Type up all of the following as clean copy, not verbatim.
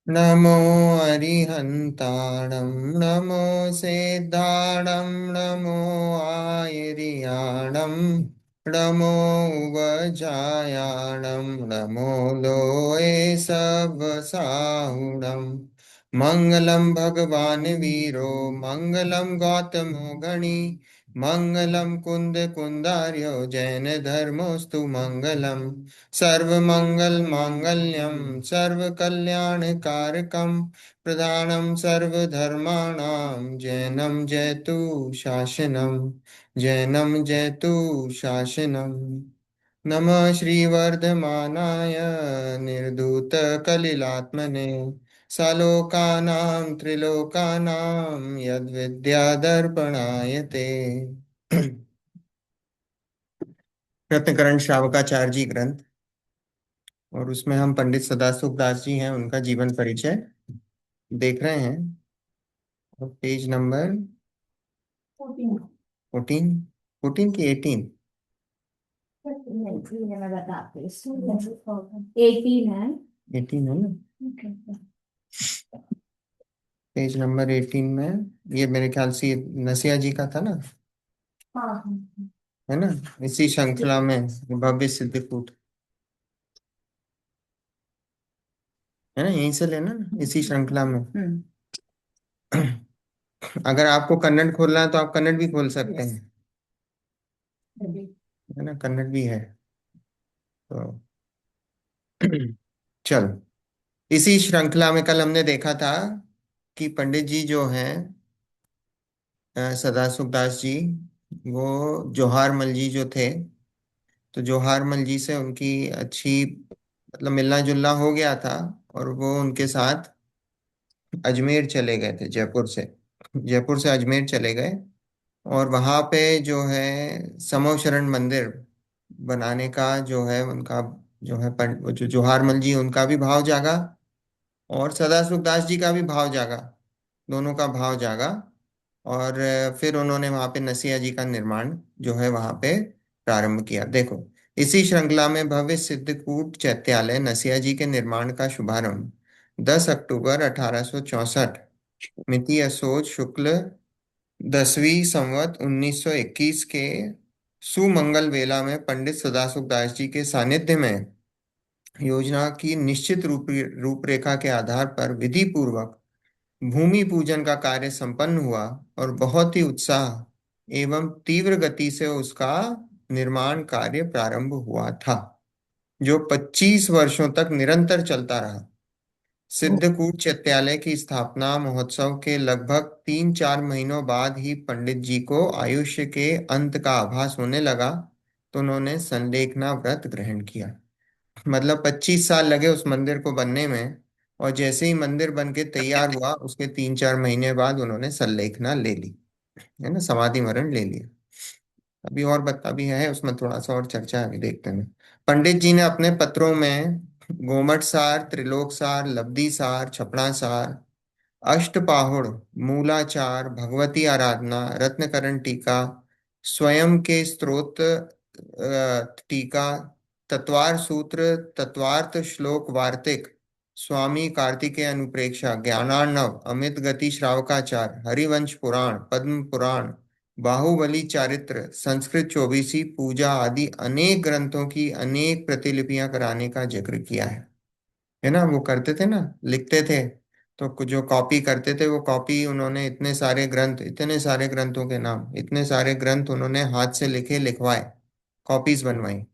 नमो अरिहन्ताणं नमो सिद्धाणं नमो आयर्याणं नमो उवजायाणं नमो लोये सवसाहुणं मङ्गलं भगवान् वीरो मङ्गलं गौतमो गणी मङ्गलं कुन्दकुन्दार्यो जैनधर्मोऽस्तु मङ्गलम् सर्वमङ्गलमाङ्गल्यं सर्वकल्याणकारकं प्रधानं सर्वधर्माणां जैनं जयतु शासनं जैनं जयतु शासनं नमः श्रीवर्धमानाय निर्धूतकलिलात्मने सलोकानां त्रिलोकानां यद्विद्यादर्पणाय ते रत्नकरण श्रावकाचार्य जी ग्रंथ। और उसमें हम पंडित सदाशिव दास जी हैं, उनका जीवन परिचय देख रहे हैं। और पेज नंबर 14, 14 की 18? 18 है। 18 है ना। पेज नंबर 18 में ये मेरे ख्याल से ये नसिया जी का था ना, हाँ। है ना। इसी श्रृंखला में भव्य सिद्धकूट है ना, यहीं से लेना ना, इसी श्रृंखला में। अगर आपको कन्नड़ खोलना है तो आप कन्नड़ भी खोल सकते हैं, है ना, कन्नड़ भी है तो। चलो, इसी श्रृंखला में कल हमने देखा था कि पंडित जी जो हैं सदाशिव दास जी, वो जोहारमल जी जो थे, तो जोहारमल जी से उनकी अच्छी मतलब मिलना जुलना हो गया था। और वो उनके साथ अजमेर चले गए थे, जयपुर से अजमेर चले गए। और वहाँ पे जो है समो शरण मंदिर बनाने का जो है उनका जो है वो जो जोहारमल जी, उनका भी भाव जागा और सदाशिव दास जी का भी भाव जागा, दोनों का भाव जागा। और फिर उन्होंने वहां पे नसिया जी का निर्माण जो है वहां पे प्रारंभ किया। देखो, इसी श्रृंखला में भव्य सिद्धकूट चैत्यालय नसिया जी के निर्माण का शुभारंभ 10 अक्टूबर 1864 मिति असोज शुक्ल 10वीं संवत 1921 के सुमंगल वेला में पंडित सदाशिव दास जी के सानिध्य में योजना की निश्चित रूपरेखा के आधार पर विधि पूर्वक भूमि पूजन का कार्य संपन्न हुआ। और बहुत ही उत्साह एवं तीव्र गति से उसका निर्माण कार्य प्रारंभ हुआ था, जो 25 वर्षों तक निरंतर चलता रहा। सिद्धकूट चैत्यालय की स्थापना महोत्सव के लगभग 3-4 महीनों बाद ही पंडित जी को आयुष्य के अंत का आभास होने लगा, तो उन्होंने संलेखना व्रत ग्रहण किया। मतलब 25 साल लगे उस मंदिर को बनने में, और जैसे ही मंदिर बन के तैयार हुआ उसके 3-4 महीने बाद उन्होंने संलेखना ले ली, है ना, समाधि मरण ले लिया। अभी और बता भी है उसमें, थोड़ा सा और चर्चा है, अभी देखते हैं। पंडित जी ने अपने पत्रों में गोमट सार, त्रिलोक सार, लब्धि सार, छपड़ा सार, अष्टपाहुड़, मूलाचार, भगवती आराधना, रत्नकरण टीका, स्वयं के स्त्रोत टीका, तत्वार सूत्र, तत्वार्थ श्लोक वार्तिक, स्वामी कार्तिकेय अनुप्रेक्षा, ज्ञानार्णव, अमित गति श्रावकाचार, हरिवंश पुराण, पद्म पुराण, बाहुबली चारित्र, संस्कृत चौबीसी पूजा आदि अनेक ग्रंथों की अनेक प्रतिलिपियां कराने का जिक्र किया है ना। वो करते थे ना, लिखते थे, तो जो कॉपी करते थे वो कॉपी उन्होंने इतने सारे ग्रंथ, इतने सारे ग्रंथों के नाम, इतने सारे ग्रंथ उन्होंने हाथ से लिखे, लिखवाए, कॉपीज बनवाई।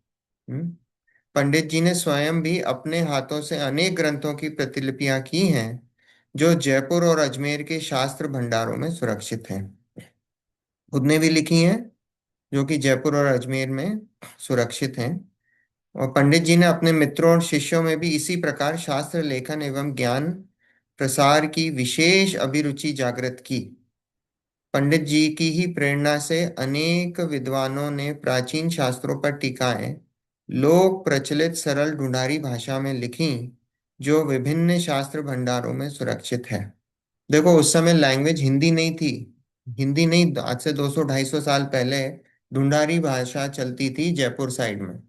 पंडित जी ने स्वयं भी अपने हाथों से अनेक ग्रंथों की प्रतिलिपियां की हैं, जो जयपुर और अजमेर के शास्त्र भंडारों में सुरक्षित हैं। खुद ने भी लिखी हैं, जो कि जयपुर और अजमेर में सुरक्षित हैं। और पंडित जी ने अपने मित्रों और शिष्यों में भी इसी प्रकार शास्त्र लेखन एवं ज्ञान प्रसार की विशेष अभिरुचि जागृत की। पंडित जी की ही प्रेरणा से अनेक विद्वानों ने प्राचीन शास्त्रों पर टीकाएं लोक प्रचलित सरल ढूंढारी भाषा में लिखी, जो विभिन्न शास्त्र भंडारों में सुरक्षित है। देखो, उस समय लैंग्वेज हिंदी नहीं थी, हिंदी नहीं, आज से 200-250 साल पहले ढूंढारी भाषा चलती थी जयपुर साइड में,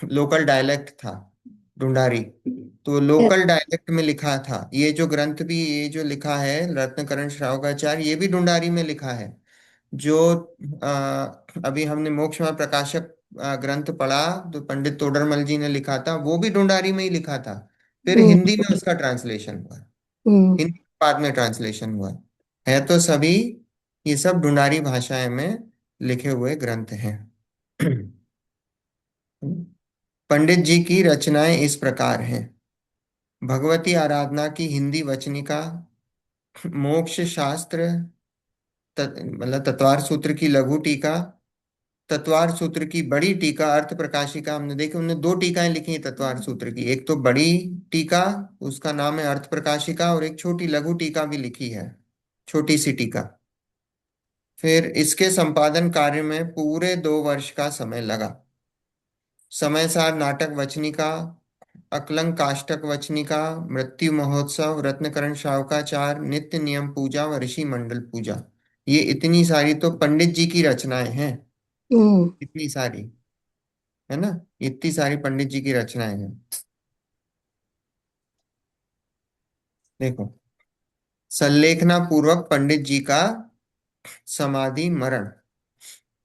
लोकल डायलेक्ट था ढूंढारी। तो लोकल डायलेक्ट में लिखा था। ये जो ग्रंथ भी, ये जो लिखा है रत्नकरण श्रावकाचार्य, ये भी ढूंढारी में लिखा है। जो अभी हमने मोक्ष में प्रकाशक ग्रंथ पढ़ा, तो पंडित तोडरमल जी ने लिखा था, वो भी ढूंढारी में ही लिखा था। फिर हम्म। हिंदी में उसका ट्रांसलेशन हुआ। हम्म। हिंदी के बाद में ट्रांसलेशन हुआ। है तो सभी, ये सब ढूंढारी भाषाएं में लिखे हुए ग्रंथ हैं। पंडित जी की रचनाएं इस प्रकार हैं। भगवती आराधना की हिंदी वचनिका, मोक्ष शास्त्र, मतलब तत्वार सूत्र की लघु टीका, तत्वार सूत्र की बड़ी टीका, अर्थ प्रकाशिका। हमने देखी, उन्होंने दो टीकाएं लिखी हैं तत्वार सूत्र की। एक तो बड़ी टीका, उसका नाम है अर्थ प्रकाशिका, और एक छोटी लघु टीका भी लिखी है, छोटी सी टीका। फिर इसके संपादन कार्य में पूरे 2 वर्ष का समय लगा। समय सार नाटक वचनिका, अकलंक काष्टक वचनिका, मृत्यु महोत्सव, रत्नकरण शावकाचार, नित्य नियम पूजा व ऋषि मंडल पूजा, ये इतनी सारी तो पंडित जी की रचनाएं हैं। हम्म। इतनी सारी, है ना, इतनी सारी पंडित जी की रचनाएं हैं। देखो, संलेखना पूर्वक पंडित जी का समाधि मरण।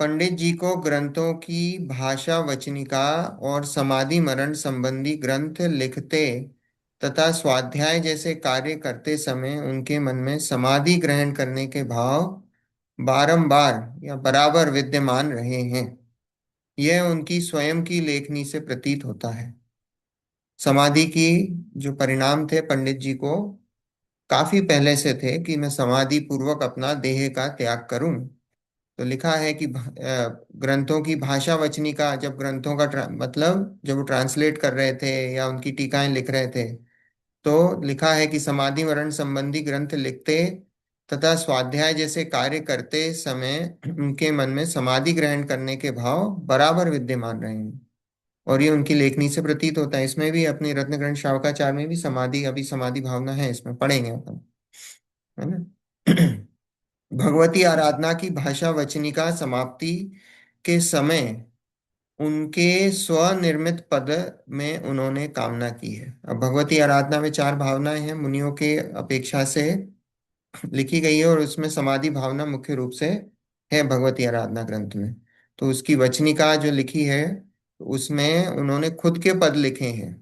पंडित जी को ग्रंथों की भाषा वचनिका और समाधि मरण संबंधी ग्रंथ लिखते तथा स्वाध्याय जैसे कार्य करते समय उनके मन में समाधि ग्रहण करने के भाव बारंबार या बराबर विद्यमान रहे हैं। यह उनकी स्वयं की लेखनी से प्रतीत होता है। समाधि की जो परिणाम थे पंडित जी को, काफी पहले से थे कि मैं समाधि पूर्वक अपना देह का त्याग करूं। तो लिखा है कि ग्रंथों की भाषा वचनी का, जब ग्रंथों का मतलब जब वो ट्रांसलेट कर रहे थे या उनकी टीकाएं लिख रहे थे, तो लिखा है कि समाधि मरण संबंधी ग्रंथ लिखते तथा स्वाध्याय जैसे कार्य करते समय उनके मन में समाधि ग्रहण करने के भाव बराबर विद्यमान रहे हैं। और ये उनकी लेखनी से प्रतीत होता है। इसमें भी अपनी रत्न ग्रंथ शावकाचार में भी समाधि, अभी समाधि भावना है, इसमें पढ़ेंगे अपन, है ना। भगवती आराधना की भाषा वचनिका समाप्ति के समय उनके स्वनिर्मित पद में उन्होंने कामना की है। अब भगवती आराधना में 4 भावनाएं हैं, मुनियों के अपेक्षा से लिखी गई है, और उसमें समाधि भावना मुख्य रूप से है भगवती आराधना ग्रंथ में। तो उसकी वचनिका जो लिखी है, उसमें उन्होंने खुद के पद लिखे हैं।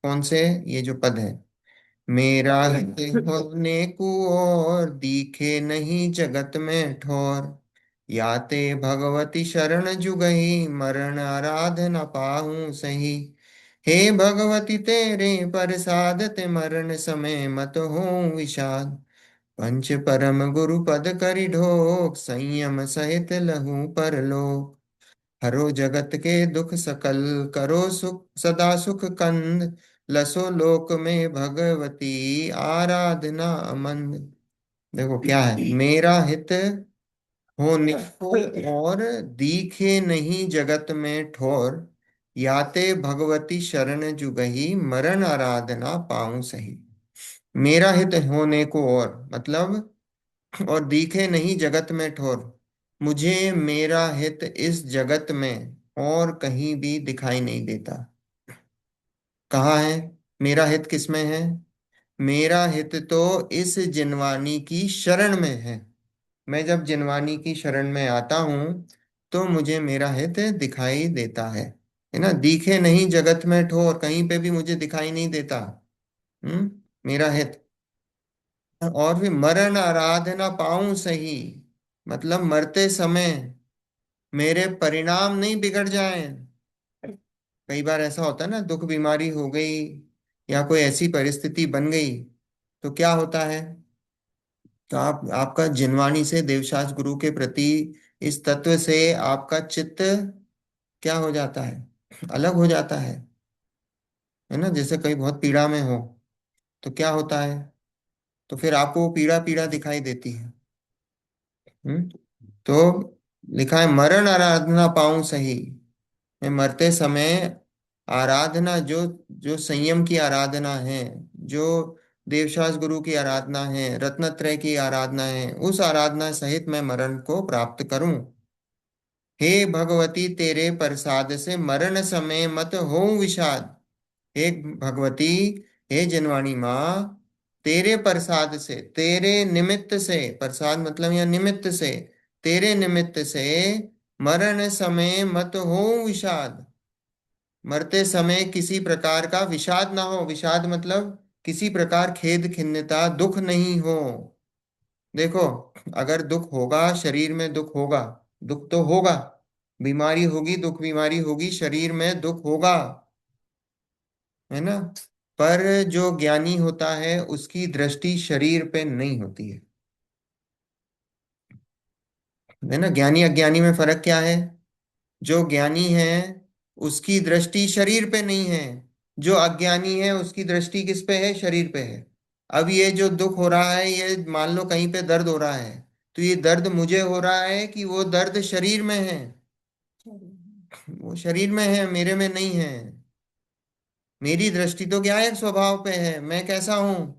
कौन से? ये जो पद है, मेरा हित होने को और दिखे नहीं जगत में ठोर, याते भगवती शरण जुगही मरण आराधन पाहूं सही। हे भगवती तेरे प्रसाद ते मरण समय मत हो विषाद, पंच परम गुरु पद करि ढोक संयम सहित लहू परलोक। हरो जगत के दुख सकल, करो सुख सदा सुख कंद, लसो लोक में भगवती आराधना मंद। देखो क्या है, मेरा हित हो निष्फल और दीखे नहीं जगत में ठोर, याते भगवती शरण जुगही मरण आराधना पाऊं सही। मेरा हित होने को और मतलब, और दिखे नहीं जगत में ठोर, मुझे मेरा हित इस जगत में और कहीं भी दिखाई नहीं देता। कहाँ है मेरा हित? किस में है? मेरा हित तो इस जिनवानी की शरण में है। मैं जब जिनवानी की शरण में आता हूं, तो मुझे मेरा हित दिखाई देता है ना। दिखे नहीं जगत में ठोर, कहीं पे भी मुझे दिखाई नहीं देता मेरा हित। और भी मरण आराधना पाऊं सही, मतलब मरते समय मेरे परिणाम नहीं बिगड़ जाएं। कई बार ऐसा होता है ना, दुख बीमारी हो गई या कोई ऐसी परिस्थिति बन गई, तो क्या होता है, तो आपका जिनवाणी से देवशास गुरु के प्रति इस तत्व से आपका चित्त क्या हो जाता है, अलग हो जाता है ना। जैसे कहीं बहुत पीड़ा में हो, तो क्या होता है, तो फिर आपको वो पीड़ा पीड़ा दिखाई देती है। हम्म तो लिखा है मरण आराधना पाऊं सही, मैं मरते समय आराधना जो, जो संयम की आराधना है, जो देवशास गुरु की आराधना है, रत्नत्रय की आराधना है, उस आराधना सहित मैं मरण को प्राप्त करूं। हे भगवती तेरे प्रसाद से मरण समय मत हो विषाद। हे भगवती, हे जिनवाणी माँ, तेरे प्रसाद से, तेरे निमित्त से, प्रसाद मतलब या निमित्त से, तेरे निमित्त से मरण समय मत हो विषाद। मरते समय किसी प्रकार का विषाद ना हो। विषाद मतलब किसी प्रकार खेद खिन्नता दुख नहीं हो। देखो, अगर दुख होगा, शरीर में दुख होगा, दुख तो होगा, बीमारी होगी, दुख बीमारी होगी, शरीर में दुख होगा, है ना। पर जो ज्ञानी होता है उसकी दृष्टि शरीर पे नहीं होती है ना। ज्ञानी अज्ञानी में फर्क क्या है? जो ज्ञानी है उसकी दृष्टि शरीर पे नहीं है, जो अज्ञानी है उसकी दृष्टि किस पे है? शरीर पे है। अब ये जो दुख हो रहा है, ये मान लो कहीं पे दर्द हो रहा है, तो ये दर्द मुझे हो रहा है कि वो दर्द शरीर में है? वो शरीर में है, मेरे में नहीं है। मेरी दृष्टि तो क्या है, स्वभाव पे है, मैं कैसा हूं?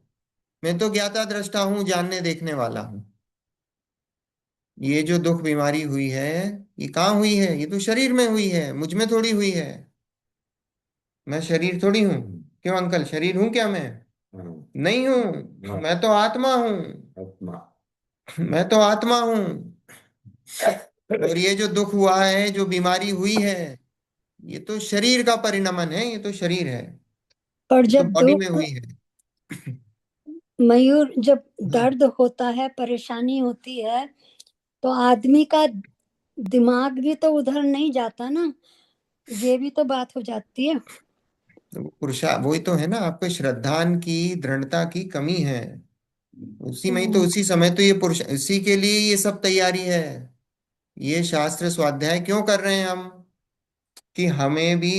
मैं तो ज्ञाता दृष्टा हूं, जानने देखने वाला हूं। ये जो दुख बीमारी हुई है, ये कहाँ हुई है? ये तो शरीर में हुई है, मुझ में थोड़ी हुई है। मैं शरीर थोड़ी हूँ। क्यों अंकल, शरीर हूं क्या मैं? नहीं हूं, मैं तो आत्मा हूँ। आत्मा, मैं तो आत्मा हूँ। और ये जो दुख हुआ है, जो बीमारी हुई है, ये तो शरीर का परिणमन है, ये तो शरीर है, पर ये तो जब बॉडी में दुख, हुई है। मयूर, जब हाँ। दर्द होता है, परेशानी होती है, तो आदमी का दिमाग भी तो उधर नहीं जाता ना। ये भी तो बात हो जाती है। तो पुरुषा वही तो है ना, आपको श्रद्धान की, दृढ़ता की कमी है। उसी में ही तो, हम्म। उसी समय तो ये पुरुष, इसी के लिए ये सब तैयारी है। ये शास्त्र स्वाध्याय क्यों कर रहे हैं हम? कि हमें भी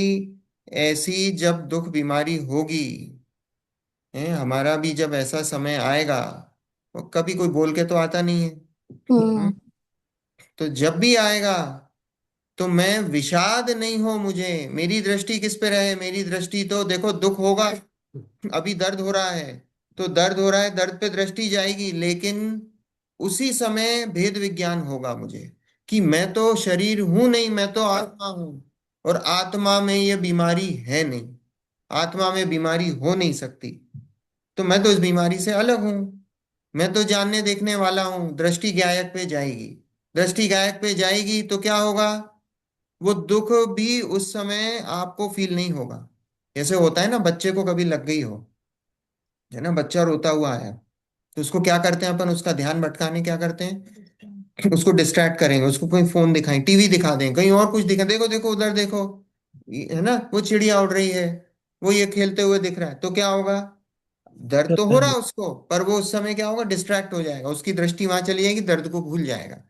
ऐसी जब दुख बीमारी होगी, हमारा भी जब ऐसा समय आएगा, तो कभी कोई बोल के तो आता नहीं है। हम्म, हम्म। तो जब भी आएगा, तो मैं विषाद नहीं हो मुझे। मेरी दृष्टि किस पे रहे? मेरी दृष्टि तो देखो, दुख होगा, अभी दर्द हो रहा है, तो दर्द हो रहा है, दर्द पे दृष्टि जाएगी, लेकिन उसी समय भेद विज्ञान होगा मुझे कि मैं तो शरीर हूं नहीं, मैं तो आत्मा हूं। और आत्मा में ये बीमारी है नहीं, आत्मा में बीमारी हो नहीं सकती। तो मैं तो इस बीमारी से अलग हूं। मैं तो जानने देखने वाला हूं। दृष्टि गायक पे जाएगी, दृष्टि गायक पे जाएगी तो क्या होगा? वो दुख भी उस समय आपको फील नहीं होगा। जैसे होता है ना, बच्चे को कभी लग गई हो, है ना, बच्चा रोता हुआ आया, तो उसको क्या करते हैं अपन? उसका ध्यान भटकाने क्या करते हैं? उसको डिस्ट्रैक्ट करेंगे, उसको कोई फोन दिखाएं, टीवी दिखा दें, कहीं और कुछ दिखा, देखो देखो उधर देखो, है ना, वो चिड़िया उड़ रही है, वो ये खेलते हुए दिख रहा है, तो क्या होगा? दर्द तो हो रहा है उसको, पर वो उस समय क्या होगा? डिस्ट्रैक्ट हो जाएगा, उसकी दृष्टि वहां चली जाएगी, दर्द को भूल जाएगा।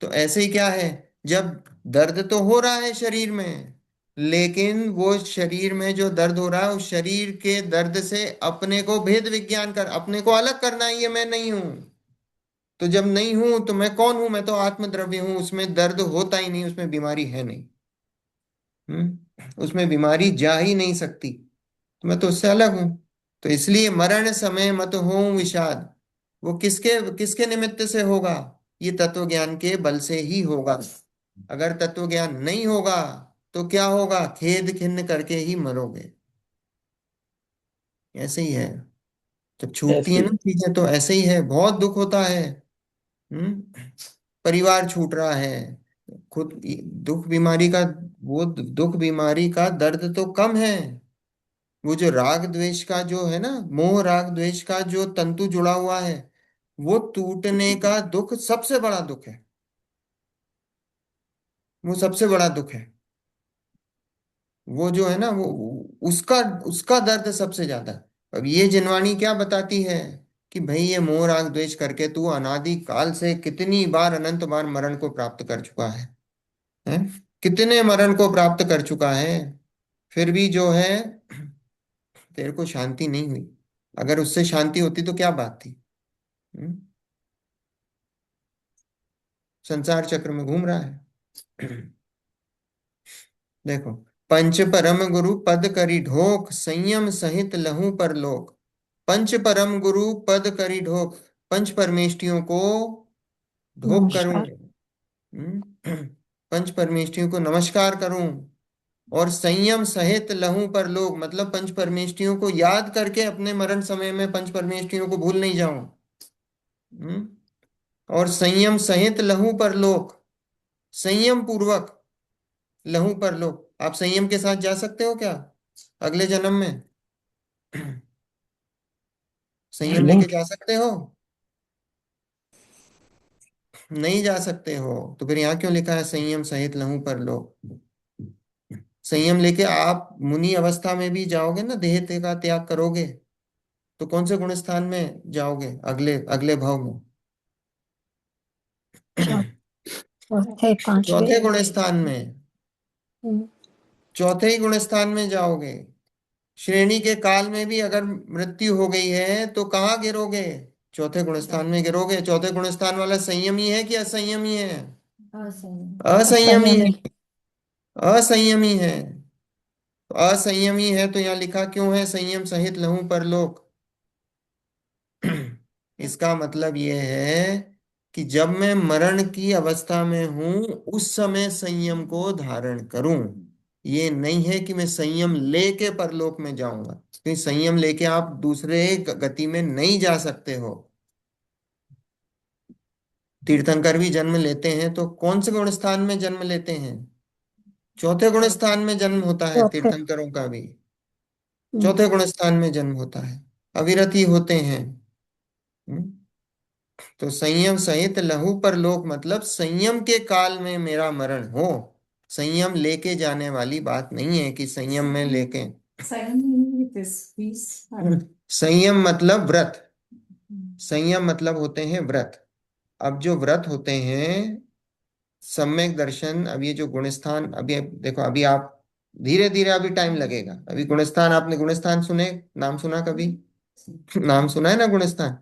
तो ऐसे ही क्या है, जब दर्द तो हो रहा है शरीर में, लेकिन वो शरीर में जो दर्द हो रहा है, उस शरीर के दर्द से अपने को भेद विज्ञान कर, अपने को अलग करना है, ये मैं नहीं हूं। तो जब नहीं हूं तो मैं कौन हूं? मैं तो आत्मद्रव्य हूं, उसमें दर्द होता ही नहीं, उसमें बीमारी है नहीं। उसमें बीमारी जा ही नहीं सकती, तो मैं तो उससे अलग हूं। तो इसलिए मरण समय मत हो विषाद। वो किसके किसके निमित्त से होगा? ये तत्व ज्ञान के बल से ही होगा। अगर तत्व ज्ञान नहीं होगा तो क्या होगा? खेद खिन्न करके ही मरोगे। ऐसे ही है, जब छूटती है ऐसी ना चीजें तो ऐसे ही है, बहुत दुख होता है। हम्म परिवार छूट रहा है, खुद दुख बीमारी का, वो दुख बीमारी का दर्द तो कम है। वो जो राग द्वेष का जो है ना, मोह राग द्वेष का जो तंतु जुड़ा हुआ है, वो टूटने का दुख सबसे बड़ा दुख है। वो सबसे बड़ा दुख है। वो जो है ना, वो उसका उसका दर्द सबसे ज्यादा है। अब ये जिनवाणी क्या बताती है कि भाई ये मोह राग द्वेष करके तू अनादि काल से कितनी बार, अनंत बार मरण को प्राप्त कर चुका है? कितने मरण को प्राप्त कर चुका है, फिर भी जो है तेरे को शांति नहीं हुई। अगर उससे शांति होती तो क्या बात थी? हम्म? संसार चक्र में घूम रहा है। देखो, पंच परम गुरु पद करी ढोक, संयम सहित लहू पर लोक। पंच परम गुरु पद करी ढोक, पंच परमेष्टियों को ढोक करूं। नमस्कार। पंच परमेष्टियों को नमस्कार करूं। और संयम सहित लहू पर लोग, मतलब पंच परमेष्टियों को याद करके अपने मरण समय में पंच परमेष्टियों को भूल नहीं जाऊं। हम्म? और संयम सहित लहू पर लोग, संयम पूर्वक लहू पर लोग, आप संयम के साथ जा सकते हो क्या अगले जन्म में? संयम नहीं। लेके जा सकते हो? नहीं जा सकते हो। तो फिर यहाँ क्यों लिखा है संयम सहित लहू पर लोग? संयम लेके आप मुनि अवस्था में भी जाओगे ना, देह का त्याग करोगे, तो कौन से गुण स्थान में जाओगे अगले अगले भाव में? चौथे पांचवे। चौथे गुण स्थान में, हम्म, चौथे ही गुण स्थान में जाओगे। श्रेणी के काल में भी अगर मृत्यु हो गई है तो कहाँ गिरोगे? चौथे गुण स्थान में गिरोगे। चौथे गुण स्थान वाला संयमी है कि असंयमी है? असंयमी है। संयमी। असंयमी है। तो असंयमी है तो यहाँ लिखा क्यों है संयम सहित लहू परलोक? इसका मतलब ये है कि जब मैं मरण की अवस्था में हूं उस समय संयम को धारण करूं। ये नहीं है कि मैं संयम लेके परलोक में जाऊंगा, क्योंकि संयम लेके आप दूसरे गति में नहीं जा सकते हो। तीर्थंकर भी जन्म लेते हैं तो कौन से गुण स्थान में जन्म लेते हैं? चौथे गुण स्थान में जन्म होता है चौथे। तीर्थंकरों का भी। हम्म, चौथे गुण स्थान में जन्म होता है, अविरत ही होते हैं। हम्म? तो संयम सहित लहू पर लोक मतलब संयम के काल में मेरा मरण हो। संयम लेके जाने वाली बात नहीं है कि संयम में लेके। संयम मतलब व्रत। संयम मतलब होते हैं व्रत। अब जो व्रत होते हैं, सम्यक दर्शन, अब ये जो गुणस्थान, अभी देखो, अभी आप धीरे धीरे, अभी टाइम लगेगा। अभी गुणस्थान, आपने गुणस्थान सुने, नाम सुना कभी? नाम सुना है ना गुणस्थान?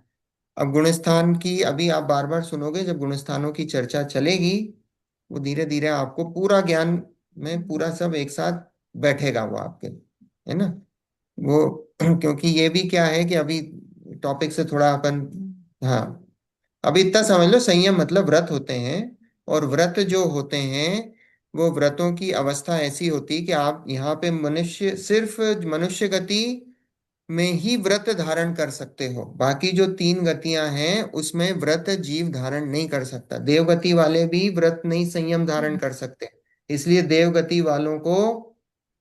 अब गुणस्थान की अभी आप बार बार सुनोगे, जब गुणस्थानों की चर्चा चलेगी, वो धीरे धीरे आपको पूरा ज्ञान में पूरा सब एक साथ बैठेगा वो आपके, है ना? वो क्योंकि ये भी क्या है कि अभी टॉपिक से थोड़ा अपन, हाँ, अभी इतना समझ लो, संयम मतलब व्रत होते हैं। और व्रत जो होते हैं, वो व्रतों की अवस्था ऐसी होती है कि आप यहाँ पे मनुष्य, सिर्फ मनुष्य गति में ही व्रत धारण कर सकते हो। बाकी जो तीन गतियां हैं उसमें व्रत जीव धारण नहीं कर सकता। देवगति वाले भी व्रत नहीं, संयम धारण कर सकते। इसलिए देवगति वालों को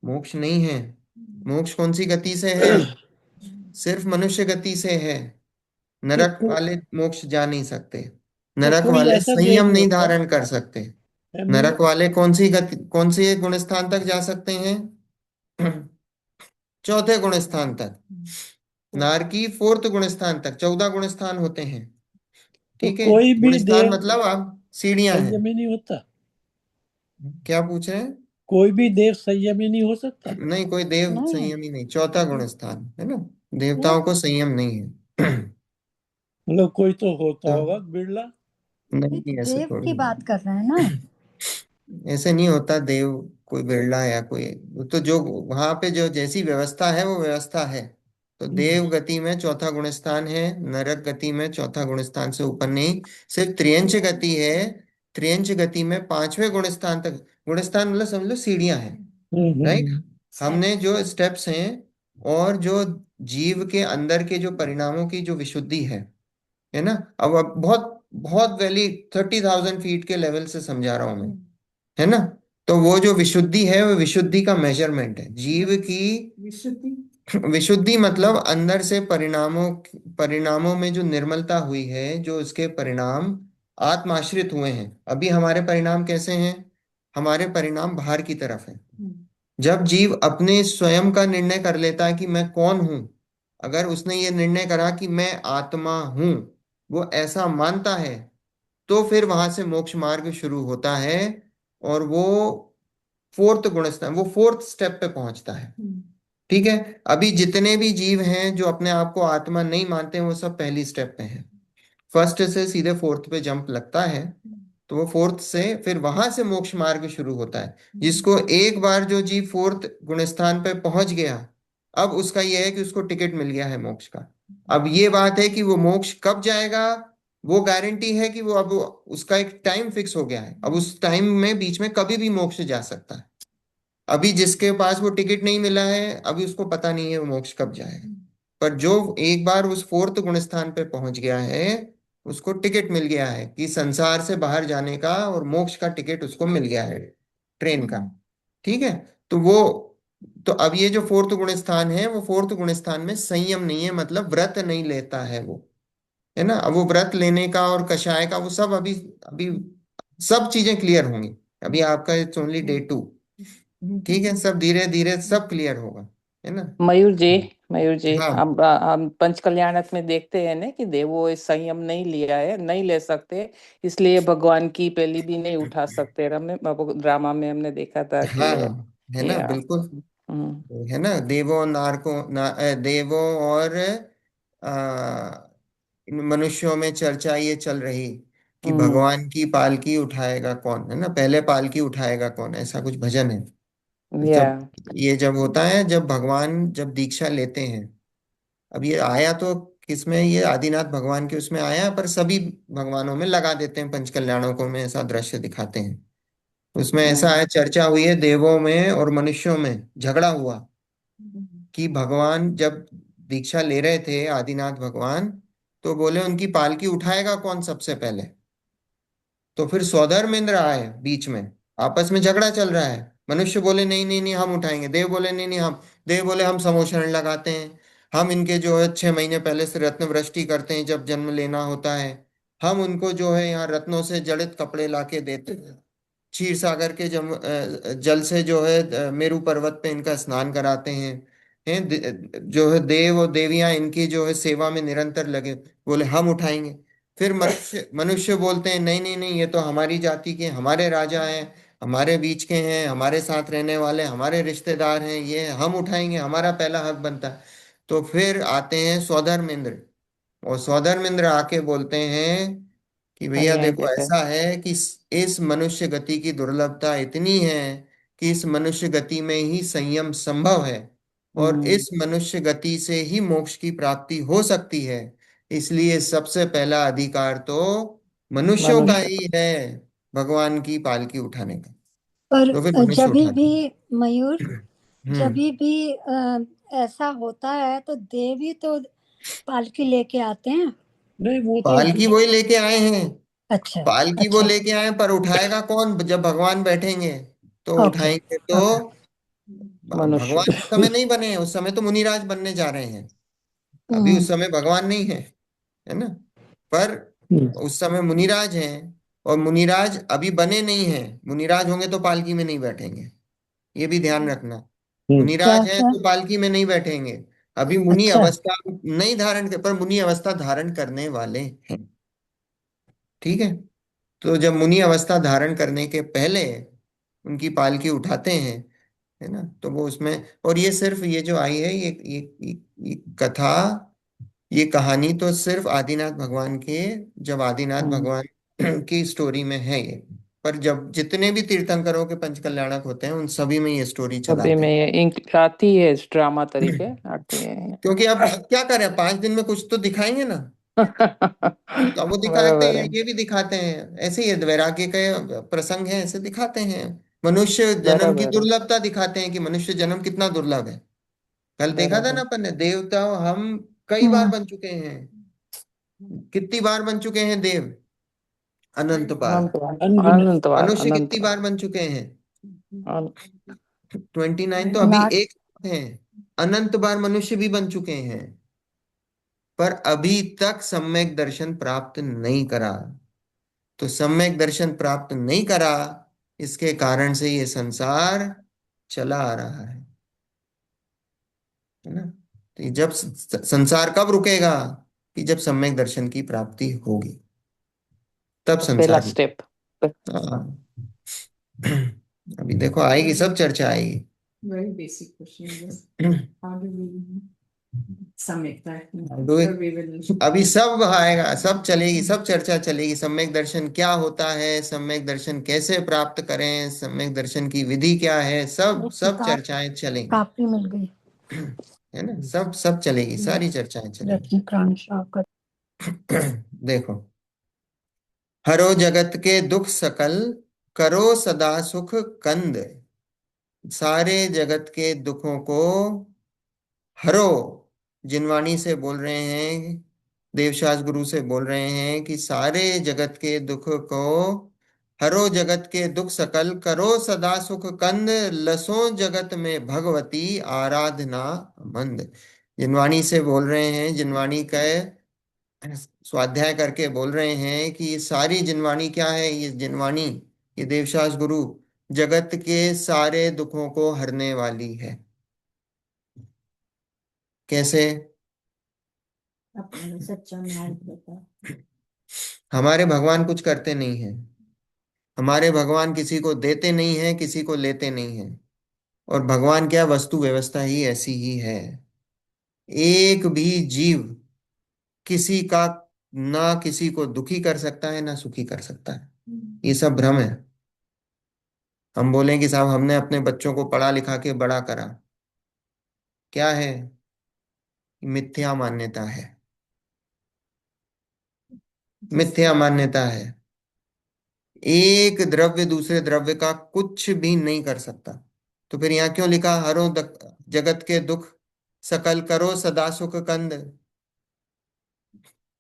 मोक्ष नहीं है। मोक्ष कौन सी गति से है? सिर्फ मनुष्य गति से है। तो नरक वाले मोक्ष जा नहीं सकते। तो नरक कोई वाले ऐसा देव संयम नहीं होता धारण कर सकते। है नरक वाले कौन सी गति, कौन सी गुण स्थान तक जा सकते हैं? चौथे गुण स्थान तक। नारकी फोर्थ गुण स्थान तक, 14 गुण स्थान होते हैं। तो ठीक है? कोई गुण भी स्थान देव मतलब आप सीढ़ियां हैं। संयमी नहीं होता? क्या पूछ रहे हैं? कोई भी देव संयमी नहीं हो सकता? नहीं, कोई देव नहीं। संयमी नहीं, चौथा गुण स्थान है ना। नहीं, देवताओं को संयम नहीं है। मतलब कोई तो होता तो होगा बिरला। नहीं, तो ऐसे देव थोड़ी की बात कर रहे हैं ना। है। ऐसे नहीं होता देव, कोई बिरला या कोई, वो तो जो वहां पे जो जैसी व्यवस्था है वो व्यवस्था है। तो देव गति में चौथा गुण स्थान है, नरक गति में चौथा गुण स्थान से ऊपर नहीं। सिर्फ त्रियंच गति है। त्रियंच गति में पांचवें गुण स्थान तक, गुण स्थान मतलब समझ लो सीढ़ियां हैं। राइट? हम्म। हमने जो स्टेप्स हैं, और जो जीव के अंदर के जो परिणामों की जो विशुद्धि है ना, अब बहुत बहुत वैली 30,000 फीट के लेवल से समझा रहा हूं मैं, है ना? तो वो जो विशुद्धि है, वो विशुद्धि का मेजरमेंट है जीव की। विशुद्धि मतलब अंदर से परिणामों, परिणामों में जो निर्मलता हुई है, जो उसके परिणाम आत्माश्रित हुए हैं। अभी हमारे परिणाम कैसे हैं? हमारे परिणाम बाहर की तरफ है। जब जीव अपने स्वयं का निर्णय कर लेता है कि मैं कौन हूं, अगर उसने ये निर्णय करा कि मैं आत्मा हूं, वो ऐसा मानता है, तो फिर वहां से मोक्ष मार्ग शुरू होता है। और वो फोर्थ गुणस्थान, वो फोर्थ स्टेप पे पहुंचता है। ठीक है? अभी जितने भी जीव हैं जो अपने आप को आत्मा नहीं मानते हैं, वो सब पहली स्टेप पे हैं। फर्स्ट से सीधे फोर्थ पे जंप लगता है। तो वो फोर्थ से फिर वहां से मोक्ष मार्ग शुरू होता है। जिसको एक बार जो जीव फोर्थ गुणस्थान पे पहुंच गया, अब उसका यह है कि उसको टिकट मिल गया है मोक्ष का। अब ये बात है कि वो मोक्ष कब जाएगा, वो गारंटी है कि वो अब उसका एक टाइम फिक्स हो गया है। अब उस टाइम में बीच में कभी भी मोक्ष जा सकता है। अभी जिसके पास वो टिकट नहीं मिला है, अभी उसको पता नहीं है वो मोक्ष कब जाएगा। पर जो एक बार उस फोर्थ गुण स्थान पे पहुंच गया है, उसको टिकट मिल गया है कि संसार से बाहर जाने का, और मोक्ष का टिकट उसको मिल गया है, ट्रेन का। ठीक है। तो वो, तो अब ये जो फोर्थ गुण स्थान है, वो फोर्थ गुण स्थान में संयम नहीं है, मतलब व्रत नहीं लेता है वो, है ना। अब वो व्रत लेने का और कषाय का वो सब अभी, अभी सब चीजें क्लियर होंगी। अभी आपका इट्स ओनली डे 2। ठीक है, सब धीरे धीरे सब क्लियर होगा, है ना। मयूर जी, मयूर जी, हाँ हम पंच कल्याणक में देखते हैं ना कि देवो इस संयम नहीं लिया है, नहीं ले सकते, इसलिए भगवान की पहली भी नहीं उठा सकते। ड्रामा में हमने देखा था कि हाँ, है ना, या बिल्कुल। हम्म है ना, देवो नारको देवो और इन मनुष्यों में चर्चा ये चल रही कि हम्म भगवान की पालकी उठाएगा कौन, है ना, पहले पालकी उठाएगा कौन, ऐसा कुछ भजन है। तो या जब ये जब होता है, जब भगवान जब दीक्षा लेते हैं, अब ये आया तो किसमें, ये आदिनाथ भगवान के उसमें आया, पर सभी भगवानों में लगा देते हैं, पंच कल्याणकों में ऐसा दृश्य दिखाते हैं। उसमें ऐसा हम्म है, चर्चा हुई है देवों में और मनुष्यों में झगड़ा हुआ कि भगवान जब दीक्षा ले रहे थे आदिनाथ भगवान, तो बोले उनकी पालकी उठाएगा कौन सबसे पहले। तो फिर सौधर्मेंद्र आए बीच में, आपस में झगड़ा चल रहा है। मनुष्य बोले नहीं नहीं नहीं हम उठाएंगे, देव बोले नहीं नहीं हम, देव बोले हम समोषण लगाते हैं, हम इनके जो है 6 महीने पहले से रत्न वृष्टि करते हैं जब जन्म लेना होता है, हम उनको जो है यहाँ रत्नों से जड़ित कपड़े लाके देते हैं, क्षीर सागर के जल से जो है मेरू पर्वत पे इनका स्नान कराते हैं जो है देव और देवियां इनकी जो है सेवा में निरंतर लगे, बोले हम उठाएंगे। फिर मनुष्य मनुष्य बोलते हैं नहीं नहीं नहीं, ये तो हमारी जाति के हमारे राजा हैं, हमारे बीच के हैं, हमारे साथ रहने वाले हमारे रिश्तेदार हैं, ये हम उठाएंगे, हमारा पहला हक बनता है। तो फिर आते हैं सौधर्मेंद्र, और सौधर्मेंद्र आके बोलते हैं कि भैया अन्याय देखो देते हैं। ऐसा है कि इस मनुष्य गति की दुर्लभता इतनी है कि इस मनुष्य गति में ही संयम संभव है, और हम्म इस मनुष्य गति से ही मोक्ष की प्राप्ति हो सकती है। इसलिए सबसे पहला अधिकार तो मनुष्यों का मनुष्य ही है, भगवान की पालकी उठाने का। पर तो फिर मनुष्य जब उठाते भी हैं। मयूर, जब हम्म। भी ऐसा होता है तो देवी तो पालकी लेके आते हैं। नहीं वो तो पालकी वही लेके आए हैं, अच्छा। पालकी वो अच्छा। लेके आए, पर उठाएगा कौन जब भगवान बैठेंगे, तो ओके। उठाएंगे तो ओके। मनुष्य। भगवान उस समय नहीं बने हैं, उस समय तो मुनिराज बनने जा रहे हैं। अभी हम्म उस समय भगवान नहीं है, है ना। पर हम्म उस समय मुनिराज हैं, और मुनिराज अभी बने नहीं हैं। मुनिराज होंगे तो पालकी में नहीं बैठेंगे, ये भी ध्यान रखना। क्या मुनिराज हैं क्या? तो पालकी में नहीं बैठेंगे, अभी मुनि अच्छा। अवस्था नहीं धारण कर, पर मुनि अवस्था धारण करने वाले हैं। ठीक है। तो जब मुनि अवस्था धारण करने के पहले उनकी पालकी उठाते हैं, है ना, तो वो उसमें, और ये सिर्फ ये जो आई है, ये कथा, ये कहानी तो सिर्फ आदिनाथ भगवान के, जब आदिनाथ हम्म भगवान की स्टोरी में है ये। पर जब जितने भी तीर्थंकरों के पंच कल्याणक होते हैं, उन सभी में ये स्टोरी अभी चलाते में ये इंक आती है, इस ड्रामा हैं। तरीके आती है। क्योंकि अब क्या करें, 5 दिन में कुछ तो दिखाएंगे ना। तो अब वो दिखाते बराबर हैं, है। ये भी दिखाते हैं, ऐसे ही है, वैराग्य के प्रसंग है ऐसे दिखाते हैं। मनुष्य जन्म की बराबर है। दुर्लभता दिखाते हैं कि मनुष्य जन्म कितना दुर्लभ है। कल देखा था ना बराबर। अपन ने, देवता हम कई बार हम्म बन चुके हैं। कितनी बार बन चुके हैं देव, अनंत बार। अनंत बार, अनंत बार, मनुष्य अनंत कितनी बार। बार बन चुके हैं, अन- 29 तो अभी नाट एक है। अनंत बार मनुष्य भी बन चुके हैं, पर अभी तक सम्यक दर्शन प्राप्त नहीं करा। तो सम्यक दर्शन प्राप्त नहीं करा, इसके कारण से ये संसार चला आ रहा है ना। तो ये जब संसार कब रुकेगा, कि जब सम्यक दर्शन की प्राप्ति होगी, तब पहला संसार स्टेप। रुकेगा। हाँ। अभी देखो आएगी, सब चर्चा आएगी। Very basic question is how do we submit that? दो, So we will अभी सब आएगा, सब चलेगी, सब चर्चा चलेगी, सम्यक दर्शन क्या होता है, सम्यक दर्शन कैसे प्राप्त करें, सम्यक दर्शन की विधि क्या है, सब एक सब किताब चर्चाएं चलेंगी। कापी मिल गई। है ना, सब सब चलेगी, सारी चर्चाएं चलेंगी। रजनीकांत शाह का। देखो, हरो जगत के दुख सकल, करो सदा सुख कंद, सारे जगत के दुखों को हरो। जिनवाणी से बोल रहे हैं, देवशास गुरु से बोल रहे हैं कि सारे जगत के दुख को हरो, जगत के दुख सकल करो सदा सुख कंद, लसो जगत में भगवती आराधना मंद। जिनवाणी से बोल रहे हैं, जिनवाणी का स्वाध्याय करके बोल रहे हैं कि ये सारी जिनवाणी क्या है, ये जिनवाणी, ये देवशास गुरु जगत के सारे दुखों को हरने वाली है। कैसे? अपने सच्चा मार्ग बता। हमारे भगवान कुछ करते नहीं हैं। हमारे भगवान किसी को देते नहीं हैं, किसी को लेते नहीं हैं। और भगवान क्या, वस्तु व्यवस्था ही ऐसी ही है। एक भी जीव किसी का, ना किसी को दुखी कर सकता है ना सुखी कर सकता है। ये सब भ्रम है। हम बोलें कि साहब हमने अपने बच्चों को पढ़ा लिखा के बड़ा करा, क्या है? मिथ्या मान्यता है। मिथ्या मान्यता है। एक द्रव्य दूसरे द्रव्य का कुछ भी नहीं कर सकता। तो फिर यहाँ क्यों लिखा हरो जगत के दुख सकल करो सदा सुख कंद?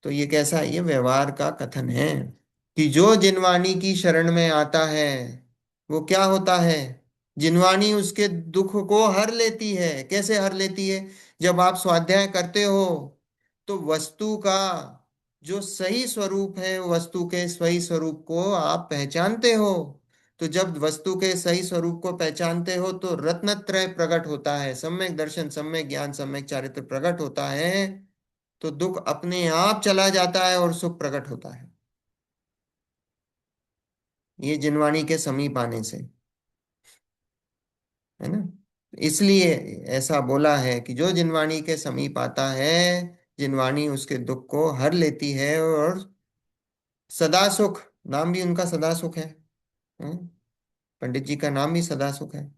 तो ये कैसा है? ये व्यवहार का कथन है कि जो जिनवाणी की शरण में आता है वो क्या होता है? जिनवाणी उसके दुख को हर लेती है। कैसे हर लेती है? जब आप स्वाध्याय करते हो तो वस्तु का जो सही स्वरूप है, वस्तु के सही स्वरूप को आप पहचानते हो। तो जब वस्तु के सही स्वरूप को पहचानते हो तो रत्नत्रय प्रकट होता है, सम्यक दर्शन, सम्यक ज्ञान, सम्यक चारित्र प्रकट होता है। तो दुख अपने आप चला जाता है और सुख प्रकट होता है, ये जिनवाणी के समीप आने से, है ना। इसलिए ऐसा बोला है कि जो जिनवाणी के समीप आता है, जिनवाणी उसके दुख को हर लेती है और सदा सुख, नाम भी उनका सदा सुख है। हम्म, पंडित जी का नाम भी सदा सुख है।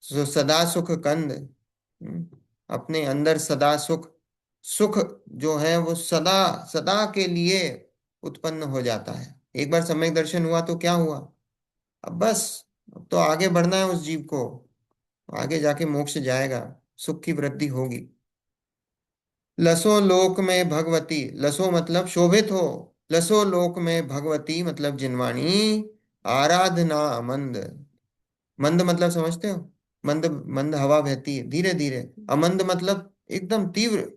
जो सदा सुख कंद, अपने अंदर सदा सुख, सुख जो है वो सदा सदा के लिए उत्पन्न हो जाता है। एक बार सम्यक दर्शन हुआ तो क्या हुआ? अब बस, अब तो आगे बढ़ना है उस जीव को, आगे जाके मोक्ष जाएगा, सुख की वृद्धि होगी। लसो लोक में भगवती, लसो मतलब शोभित हो, लसो लोक में भगवती मतलब जिनवाणी आराधना मंद। मंद मतलब समझते हो? मंद, मंद हवा बहती है धीरे धीरे। अमंद मतलब एकदम तीव्र।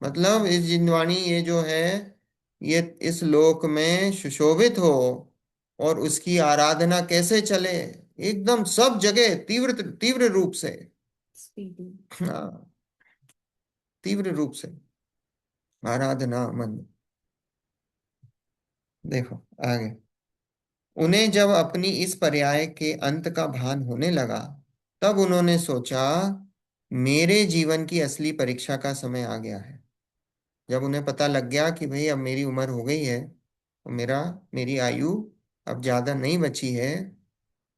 मतलब इस जिनवाणी ये जो है, ये इस लोक में सुशोभित हो और उसकी आराधना कैसे चले? एकदम सब जगह तीव्र तीव्र रूप से। स्पीडी। हाँ, तीव्र रूप से आराधना मंद। देखो आगे, उन्हें जब अपनी इस पर्याय के अंत का भान होने लगा, तब उन्होंने सोचा मेरे जीवन की असली परीक्षा का समय आ गया है। जब उन्हें पता लग गया कि भाई अब मेरी उम्र हो गई है, तो मेरी आयु अब ज्यादा नहीं बची है,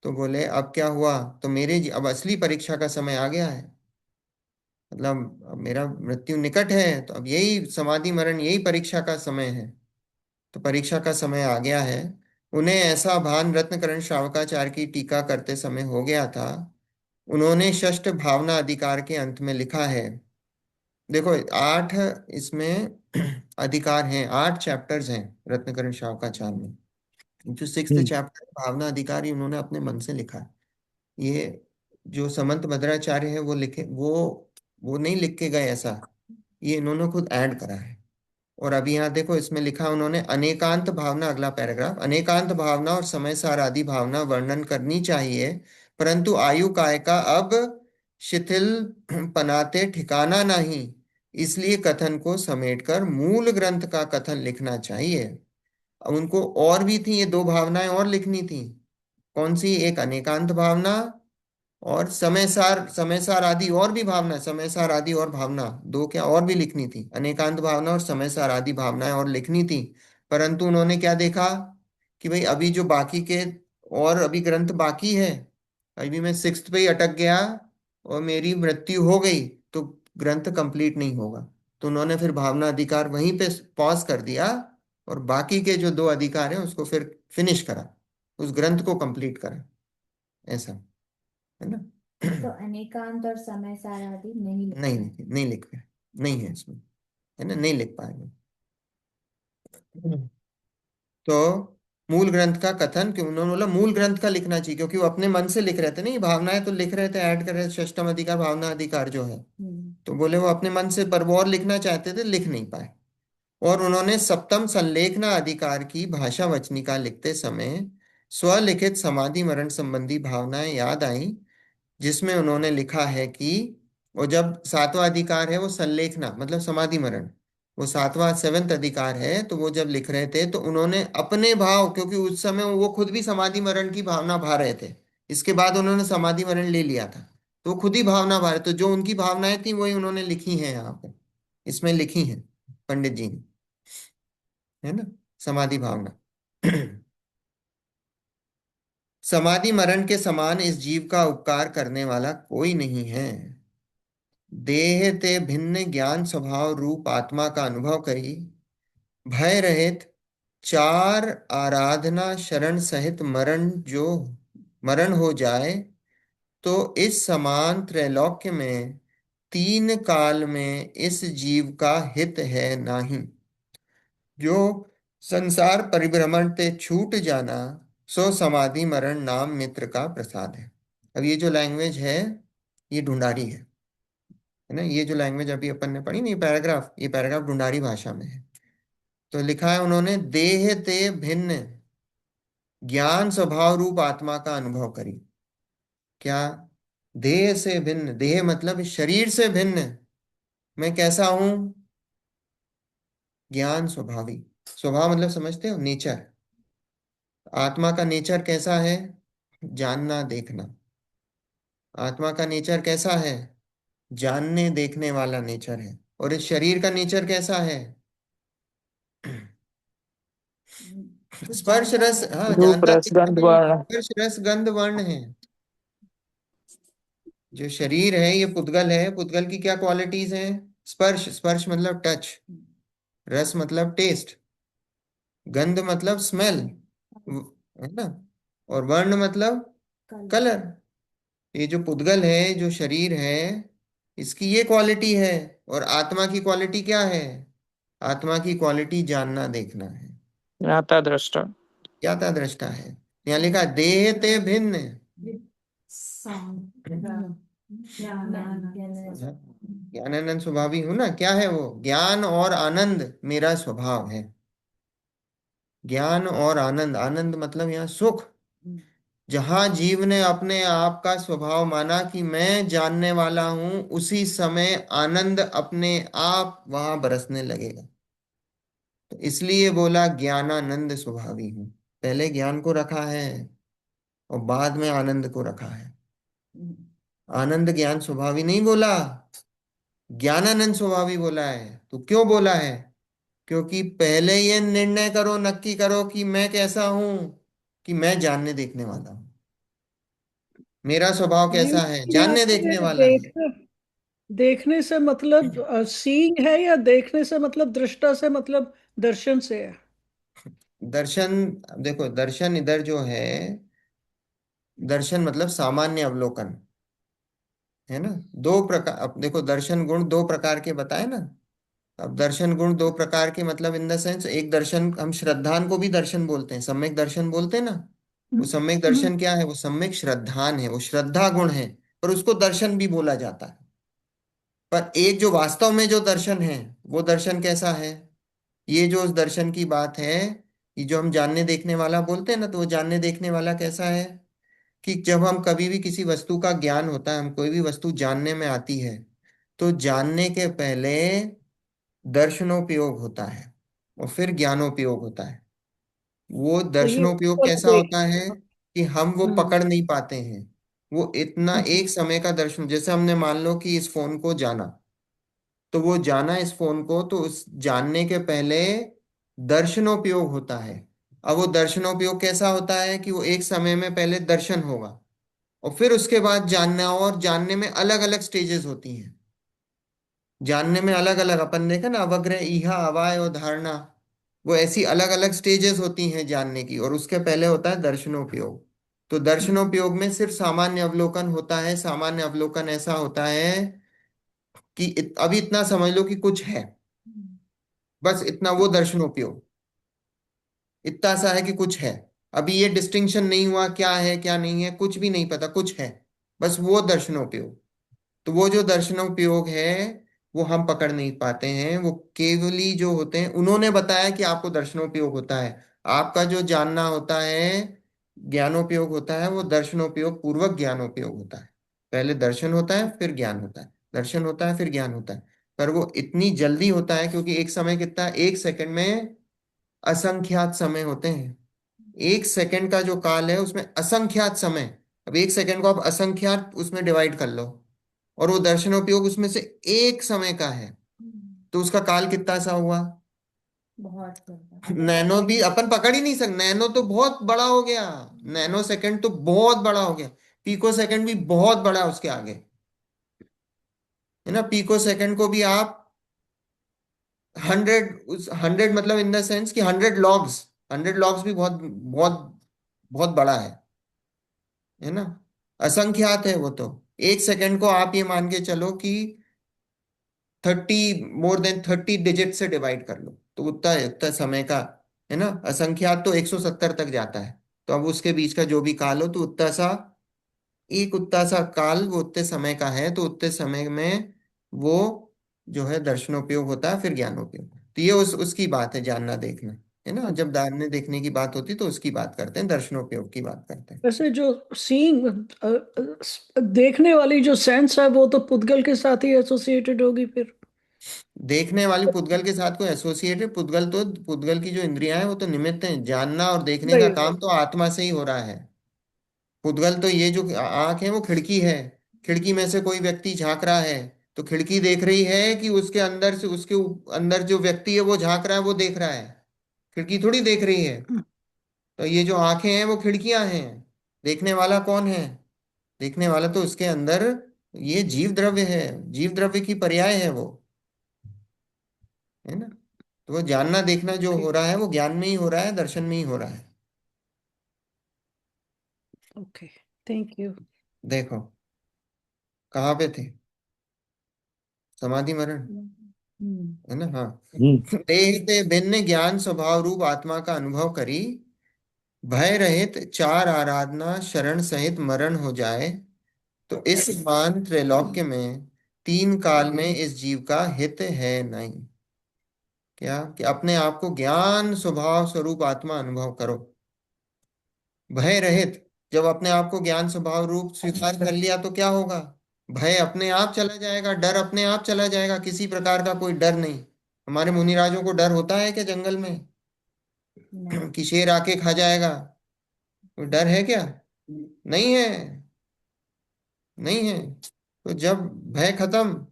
तो बोले अब क्या हुआ? तो अब असली परीक्षा का समय आ गया है। मतलब अब मेरा मृत्यु निकट है, तो अब यही समाधि मरण, यही परीक्षा का समय है। तो परीक्षा का समय आ गया है। उन्हें ऐसा भान रत्नकरण श्रावकाचार्य की टीका करते समय हो गया था। उन्होंने षष्ठ भावना अधिकार के अंत में लिखा है, देखो 8 इसमें अधिकार हैं, 8 चैप्टर्स हैं रत्नकरण शावकाचार्य में। जो सिक्स्थ हम्म। चैप्टर भावना अधिकारी उन्होंने अपने मन से लिखा है। ये जो समंत भद्राचार्य है वो लिखे, वो नहीं लिख के गए ऐसा, ये इन्होंने खुद ऐड करा है। और अभी यहाँ देखो इसमें लिखा उन्होंने, अनेकांत भावना, अगला पैराग्राफ, अनेकांत भावना और समय सार आदि भावना वर्णन करनी चाहिए, परंतु आयु काय का अब शिथिल पनाते ठिकाना नहीं, इसलिए कथन को समेटकर मूल ग्रंथ का कथन लिखना चाहिए। अब उनको और भी थी ये 2 भावनाएं और लिखनी थी। कौन सी? एक अनेकांत भावना और समय सार आदि और भी भावना, समय सार आदि और भावना, 2 क्या और भी लिखनी थी, अनेकांत भावना और समय सार आदि भावनाएं और लिखनी थी। परंतु उन्होंने क्या देखा कि भाई अभी जो बाकी के और अभी ग्रंथ बाकी है, अभी मैं 6th पे ही अटक गया और मेरी मृत्यु हो गई तो ग्रंथ कंप्लीट नहीं होगा। तो उन्होंने फिर भावना अधिकार वहीं पे पॉज कर दिया और बाकी के जो 2 अधिकार हैं उसको फिर फिनिश करा, उस ग्रंथ को कंप्लीट करा, ऐसा, है ना। तो अनेकांत और समय सारादि नहीं नहीं लिखा है। नहीं नहीं लिख पाए, नहीं है इसमें, है ना, नहीं लिख पाएंगे। तो मूल ग्रंथ का कथन, कि उन्होंने बोला मूल ग्रंथ का लिखना चाहिए, क्योंकि वो अपने मन से लिख रहे थे, नहीं भावनाएं तो लिख रहे थे, ऐड कर रहे थे, षष्टम अधिकार भावना अधिकार जो है। तो बोले वो अपने मन से, पर वो और लिखना चाहते थे, लिख नहीं पाए। और उन्होंने सप्तम संलेखना अधिकार की भाषा वचनिका लिखते समय स्वलिखित समाधि मरण संबंधी भावनाएं याद आई, जिसमें उन्होंने लिखा है कि वो जब सातवां अधिकार है वो संलेखना मतलब समाधि मरण, वो सातवां सेवेंथ अधिकार है, तो वो जब लिख रहे थे तो उन्होंने अपने भाव, क्योंकि उस समय वो खुद भी समाधि मरण की भावना भा रहे थे, इसके बाद उन्होंने समाधि मरण ले लिया था, तो वो खुद ही भावना भा रहे, तो जो उनकी भावनाएं थी वही उन्होंने लिखी हैं यहाँ पे, इसमें लिखी हैं पंडित जी ने, है ना, समाधि भावना। समाधि मरण के समान इस जीव का उपकार करने वाला कोई नहीं है। देह ते भिन्न ज्ञान स्वभाव रूप आत्मा का अनुभव करी, भय रहित चार आराधना शरण सहित मरण हो जाए, तो इस समान त्रैलोक्य में तीन काल में इस जीव का हित है नाही। जो संसार परिभ्रमण ते छूट जाना, सो समाधि मरण नाम मित्र का प्रसाद है। अब ये जो लैंग्वेज है ये ढूंढारी है ना, ये जो लैंग्वेज अभी अपन ने पढ़ी ना, ये पैराग्राफ ढूंढारी भाषा में है। तो लिखा है उन्होंने, देह ते भिन्न ज्ञान स्वभाव रूप आत्मा का अनुभव करी। क्या? देह से भिन्न, देह मतलब शरीर से भिन्न मैं कैसा हूं? ज्ञान स्वभावी, स्वभाव मतलब समझते हो, नेचर। आत्मा का नेचर कैसा है? जानना देखना। आत्मा का नेचर कैसा है? जानने देखने वाला नेचर है। और इस शरीर का नेचर कैसा है? कुछ स्पर्श जानता रस, है। हाँ रूप जानता रस देखता गंध भी है, वर्ण। स्पर्श रस गंध वर्ण है। जो शरीर है ये पुद्गल है, पुद्गल की क्या क्वालिटीज हैं? स्पर्श, स्पर्श मतलब टच, रस मतलब टेस्ट, गंध मतलब स्मेल, है ना, और वर्ण मतलब कल। कलर। ये जो पुद्गल है, जो शरीर है, इसकी ये क्वालिटी है। और आत्मा की क्वालिटी क्या है? आत्मा की क्वालिटी जानना देखना है, ज्ञाता दृष्टा। क्या था दृष्टा है। यहाँ लिखा देह ते भिन्न। ज्ञानानंद स्वभावी हूं ना, क्या है वो? ज्ञान और आनंद मेरा स्वभाव है। ज्ञान और आनंद, आनंद मतलब यहाँ सुख। जहां जीव ने अपने आप का स्वभाव माना कि मैं जानने वाला हूं, उसी समय आनंद अपने आप वहां बरसने लगेगा। तो इसलिए बोला ज्ञानानंद स्वभावी हूं, पहले ज्ञान को रखा है और बाद में आनंद को रखा है। आनंद ज्ञान स्वभावी नहीं बोला, ज्ञानानंद स्वभावी बोला है। तो क्यों बोला है? क्योंकि पहले ये निर्णय करो, नक्की करो कि मैं कैसा हूं, कि मैं जानने देखने वाला हूं। मेरा स्वभाव नहीं, कैसा है? यहाँ जानने देखने पे वाला है। देखने से मतलब सीइंग है, या देखने से मतलब दृष्टा से मतलब दर्शन से है? दर्शन, देखो दर्शन इधर जो है, दर्शन मतलब सामान्य अवलोकन, है ना। दो प्रकार, अब देखो दर्शन गुण दो प्रकार के बताए ना। अब दर्शन गुण दो प्रकार के मतलब इन द सेंस, एक दर्शन, हम श्रद्धान को भी दर्शन बोलते हैं, सम्यक दर्शन बोलते हैं ना। वो सम्यक दर्शन क्या है? वो सम्यक श्रद्धान है, वो श्रद्धा गुण है, पर उसको दर्शन भी बोला जाता है। पर एक जो वास्तव में जो दर्शन है, वो दर्शन कैसा है? ये जो उस दर्शन की बात है, ये जो हम जानने देखने वाला बोलते हैं ना, तो वो जानने देखने वाला कैसा है? कि जब हम कभी भी किसी वस्तु का ज्ञान होता है, हम कोई भी वस्तु जानने में आती है, तो जानने के पहले दर्शनोपयोग होता है और फिर ज्ञानोपयोग होता है। वो तो ये दर्शनोपयोग ऊपर कैसा देख। होता है? कि हम वो हम्म। पकड़ नहीं पाते हैं। वो इतना एक समय का दर्शन, जैसे हमने मान लो कि इस फोन को जाना, तो वो जाना इस फोन को, तो उस जानने के पहले दर्शनोपयोग होता है। अब वो दर्शनोपयोग कैसा होता है? कि वो एक समय में पहले दर्शन होगा और फिर उसके बाद जानना, और जानने में अलग अलग स्टेजेस होती हैं। जानने में अलग अलग, अपन देखा ना, अवग्रह, इहा, अवाय और धारणा, वो ऐसी अलग अलग स्टेजेस होती हैं जानने की, और उसके पहले होता है दर्शनोपयोग। तो दर्शनोपयोग में सिर्फ सामान्य अवलोकन होता है। सामान्य अवलोकन ऐसा होता है कि अभी इतना समझ लो कि कुछ है, बस इतना, वो दर्शनोपयोग इतना सा है कि कुछ है। अभी ये डिस्टिंक्शन नहीं हुआ क्या है क्या नहीं है, कुछ भी नहीं पता, कुछ है, बस वो दर्शनोपयोग। तो वो जो दर्शनोपयोग है वो हम पकड़ नहीं पाते हैं। वो केवली जो होते हैं, उन्होंने बताया कि आपको दर्शनोपयोग होता है। आपका जो जानना होता है, ज्ञानोपयोग होता है, वो दर्शनोपयोग पूर्वक ज्ञानोपयोग होता है। पहले दर्शन होता है फिर ज्ञान होता है, दर्शन होता है फिर ज्ञान होता है। पर वो इतनी जल्दी होता है क्योंकि एक समय कितना है, एक सेकंड में असंख्यात समय होते हैं। एक सेकंड का जो काल है उसमें असंख्यात समय। अब एक सेकंड को आप असंख्यात उसमें डिवाइड कर लो, और वो दर्शनोपयोग उसमें से एक समय का है, तो उसका काल कितना सा हुआ। बहुत ज्यादा। नैनो भी अपन पकड़ ही नहीं सकते, नैनो तो बहुत बड़ा हो गया, नैनो सेकंड तो बहुत बड़ा हो गया, पीको सेकंड भी बहुत बड़ा है उसके आगे, है ना। पीको सेकंड को भी आप 100, उस 100 मतलब इन द सेंस कि 100 लॉग्स, 100 लॉग्स भी बहुत बहुत बहुत बड़ा है ना। असंख्यात है वो तो। एक सेकंड को आप ये मान के चलो कि मोर देन 30 डिजिट से डिवाइड कर लो, तो उतना उतना समय का, है ना। असंख्यात तो 170 तक जाता है, तो अब उसके बीच का जो भी काल हो तो उतना सा, एक उतना सा काल वो उतने समय का है, तो उतने समय में वो जो है दर्शनोपयोग होता है फिर ज्ञानोपयोग। तो ये उसकी बात है, जानना देखना, है ना। जब जानने देखने की बात होती है तो उसकी बात करते हैं, दर्शनोपयोग की बात करते हैं। वैसे जो सीइंग, देखने वाली जो सेंस है वो तो पुद्गल के साथ ही एसोसिएटेड होगी फिर। देखने वाली पुद्गल के साथ कोई एसोसिएट है? पुद्गल की जो इंद्रियां हैं वो तो निमित्त हैं, जानना और देखने का वही काम वही। तो आत्मा से ही हो रहा है। पुद्गल तो ये जो आंख है वो खिड़की है, खिड़की में से कोई व्यक्ति झांक रहा है, तो खिड़की देख रही है कि उसके अंदर से, उसके अंदर जो व्यक्ति है वो झांक रहा है, वो देख रहा है, खिड़की थोड़ी देख रही है। तो ये जो आंखें हैं वो खिड़कियां हैं। देखने वाला कौन है? देखने वाला तो उसके अंदर ये जीव द्रव्य है, जीव द्रव्य की पर्याय है वो, है ना। तो वो जानना देखना जो हो ठीक। रहा है वो ज्ञान में ही हो रहा है, दर्शन में ही हो रहा है। Okay, thank you. देखो कहाँ पे थे, समाधि मरण, हम्म। है ना। हाँ। देह ते भिन्न ज्ञान स्वभाव रूप आत्मा का अनुभव करी, भय रहित चार आराधना शरण सहित मरण हो जाए, तो इस मान त्रैलोक्य में तीन काल में इस जीव का हित है नहीं। क्या कि अपने आप को ज्ञान स्वभाव स्वरूप आत्मा अनुभव करो, भय रहित। जब अपने आप को ज्ञान स्वभाव रूप स्वीकार कर लिया तो क्या होगा, भय अपने आप चला जाएगा, डर अपने आप चला जाएगा, किसी प्रकार का कोई डर नहीं। हमारे मुनिराजों को डर होता है क्या जंगल में नहीं। कि शेर आके खा जाएगा? कोई डर है क्या? नहीं है, नहीं है। तो जब भय खत्म,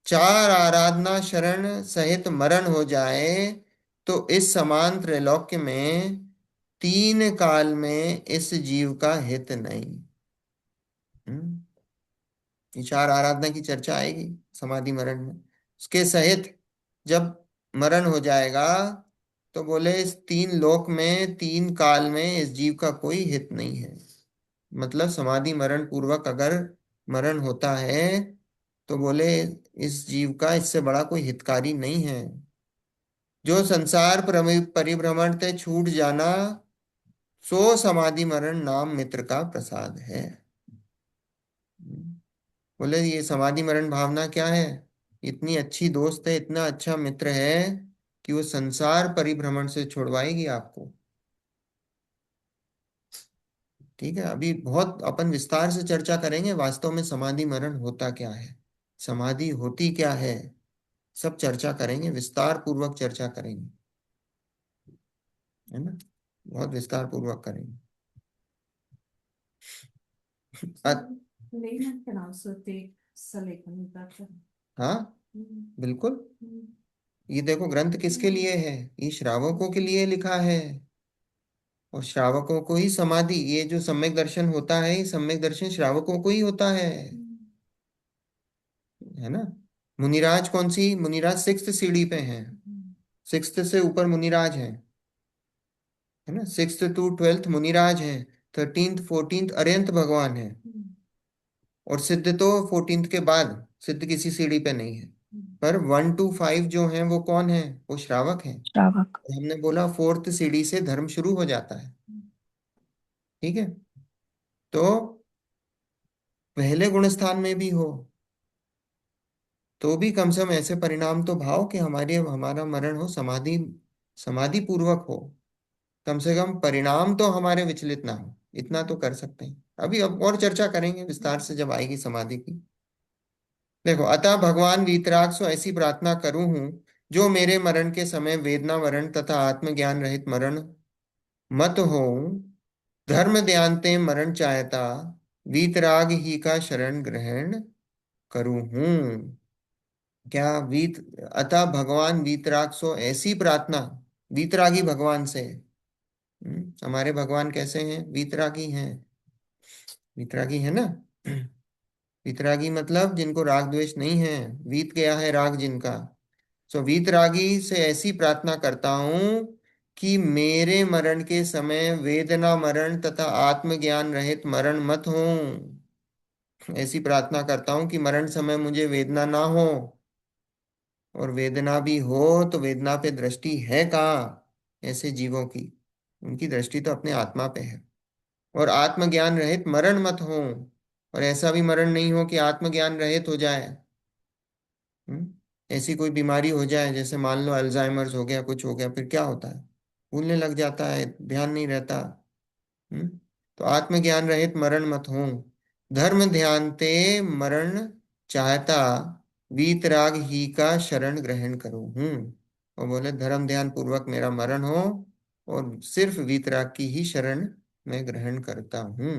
चार आराधना शरण सहित मरण हो जाए, तो इस समान त्रैलोक्य में तीन काल में इस जीव का हित नहीं। हम्म। विचार आराधना की चर्चा आएगी समाधि मरण में, उसके सहित जब मरण हो जाएगा, तो बोले इस तीन लोक में तीन काल में इस जीव का कोई हित नहीं है। मतलब समाधि मरण पूर्वक अगर मरण होता है तो बोले इस जीव का इससे बड़ा कोई हितकारी नहीं है। जो संसार परिभ्रमण ते छूट जाना, सो समाधि मरण नाम मित्र का प्रसाद है। बोले ये समाधि मरण भावना क्या है, इतनी अच्छी दोस्त है, इतना अच्छा मित्र है कि वो संसार परिभ्रमण से छुड़वाएगी आपको। ठीक है, अभी बहुत अपन विस्तार से चर्चा करेंगे वास्तव में समाधि मरण होता क्या है, समाधि होती क्या है, सब चर्चा करेंगे, विस्तार पूर्वक चर्चा करेंगे, है ना। बहुत विस्तार पूर्वक करेंगे। अ- Lena can also take Salekha. हाँ, बिल्कुल। ये देखो ग्रंथ किसके लिए है, ये श्रावकों के लिए लिखा है, और श्रावकों को ही समाधि, ये जो सम्यक दर्शन होता है, ये सम्यक दर्शन श्रावकों को ही होता है ना। मुनिराज कौन सी, मुनिराज सिक्स्थ सीढ़ी पे हैं, सिक्स्थ से ऊपर मुनिराज हैं, है ना, 6th to 12th मुनिराज हैं। 13th 14th अरिहंत भगवान है, और सिद्ध तो 14th के बाद, सिद्ध किसी सीढ़ी पे नहीं है। पर 1 to 5 जो है वो कौन है? वो श्रावक है। श्रावक। हमने बोला 4th सीढ़ी से धर्म शुरू हो जाता है। ठीक है, तो पहले गुण स्थान में भी हो तो भी कम से कम ऐसे परिणाम तो भाव कि हमारा मरण हो समाधि, समाधि पूर्वक हो। कम से कम परिणाम तो हमारे विचलित ना हो, इतना तो कर सकते हैं। अभी अब और चर्चा करेंगे विस्तार से जब आएगी समाधि की। देखो, अतः भगवान वीतराग सो ऐसी प्रार्थना करूं हूं, जो मेरे मरण के समय वेदना मरण तथा आत्मज्ञान रहित मरण मत हो। धर्म ध्यानते मरण चाहता, वीतराग ही का शरण ग्रहण करूं हूं। क्या वीत अतः भगवान वीतराग सो ऐसी प्रार्थना, वीतरागी भगवान से। हमारे भगवान कैसे हैं? वीतरागी हैं। वीतरागी है ना। वीतरागी मतलब जिनको राग द्वेष नहीं है, वीत गया है राग जिनका। सो वीतरागी से ऐसी प्रार्थना करता हूं कि मेरे मरण के समय वेदना मरण तथा आत्मज्ञान रहित मरण मत हो। ऐसी प्रार्थना करता हूं कि मरण समय मुझे वेदना ना हो, और वेदना भी हो तो वेदना पे दृष्टि है कहाँ ऐसे जीवों की? उनकी दृष्टि तो अपने आत्मा पे है। और आत्मज्ञान रहित मरण मत हो, और ऐसा भी मरण नहीं हो कि आत्मज्ञान रहित हो जाए। ऐसी कोई बीमारी हो जाए, जैसे मान लो अल्जाइमर्स हो गया, कुछ हो गया, फिर क्या होता है? भूलने लग जाता है, ध्यान नहीं रहता। हम्म? तो आत्मज्ञान रहित मरण मत हो। धर्म ध्यान ते मरण चाहता, वीतराग ही का शरण ग्रहण करो हूँ। और बोले धर्म ध्यान पूर्वक मेरा मरण हो, और सिर्फ वीतराग की ही शरण मैं ग्रहण करता हूँ।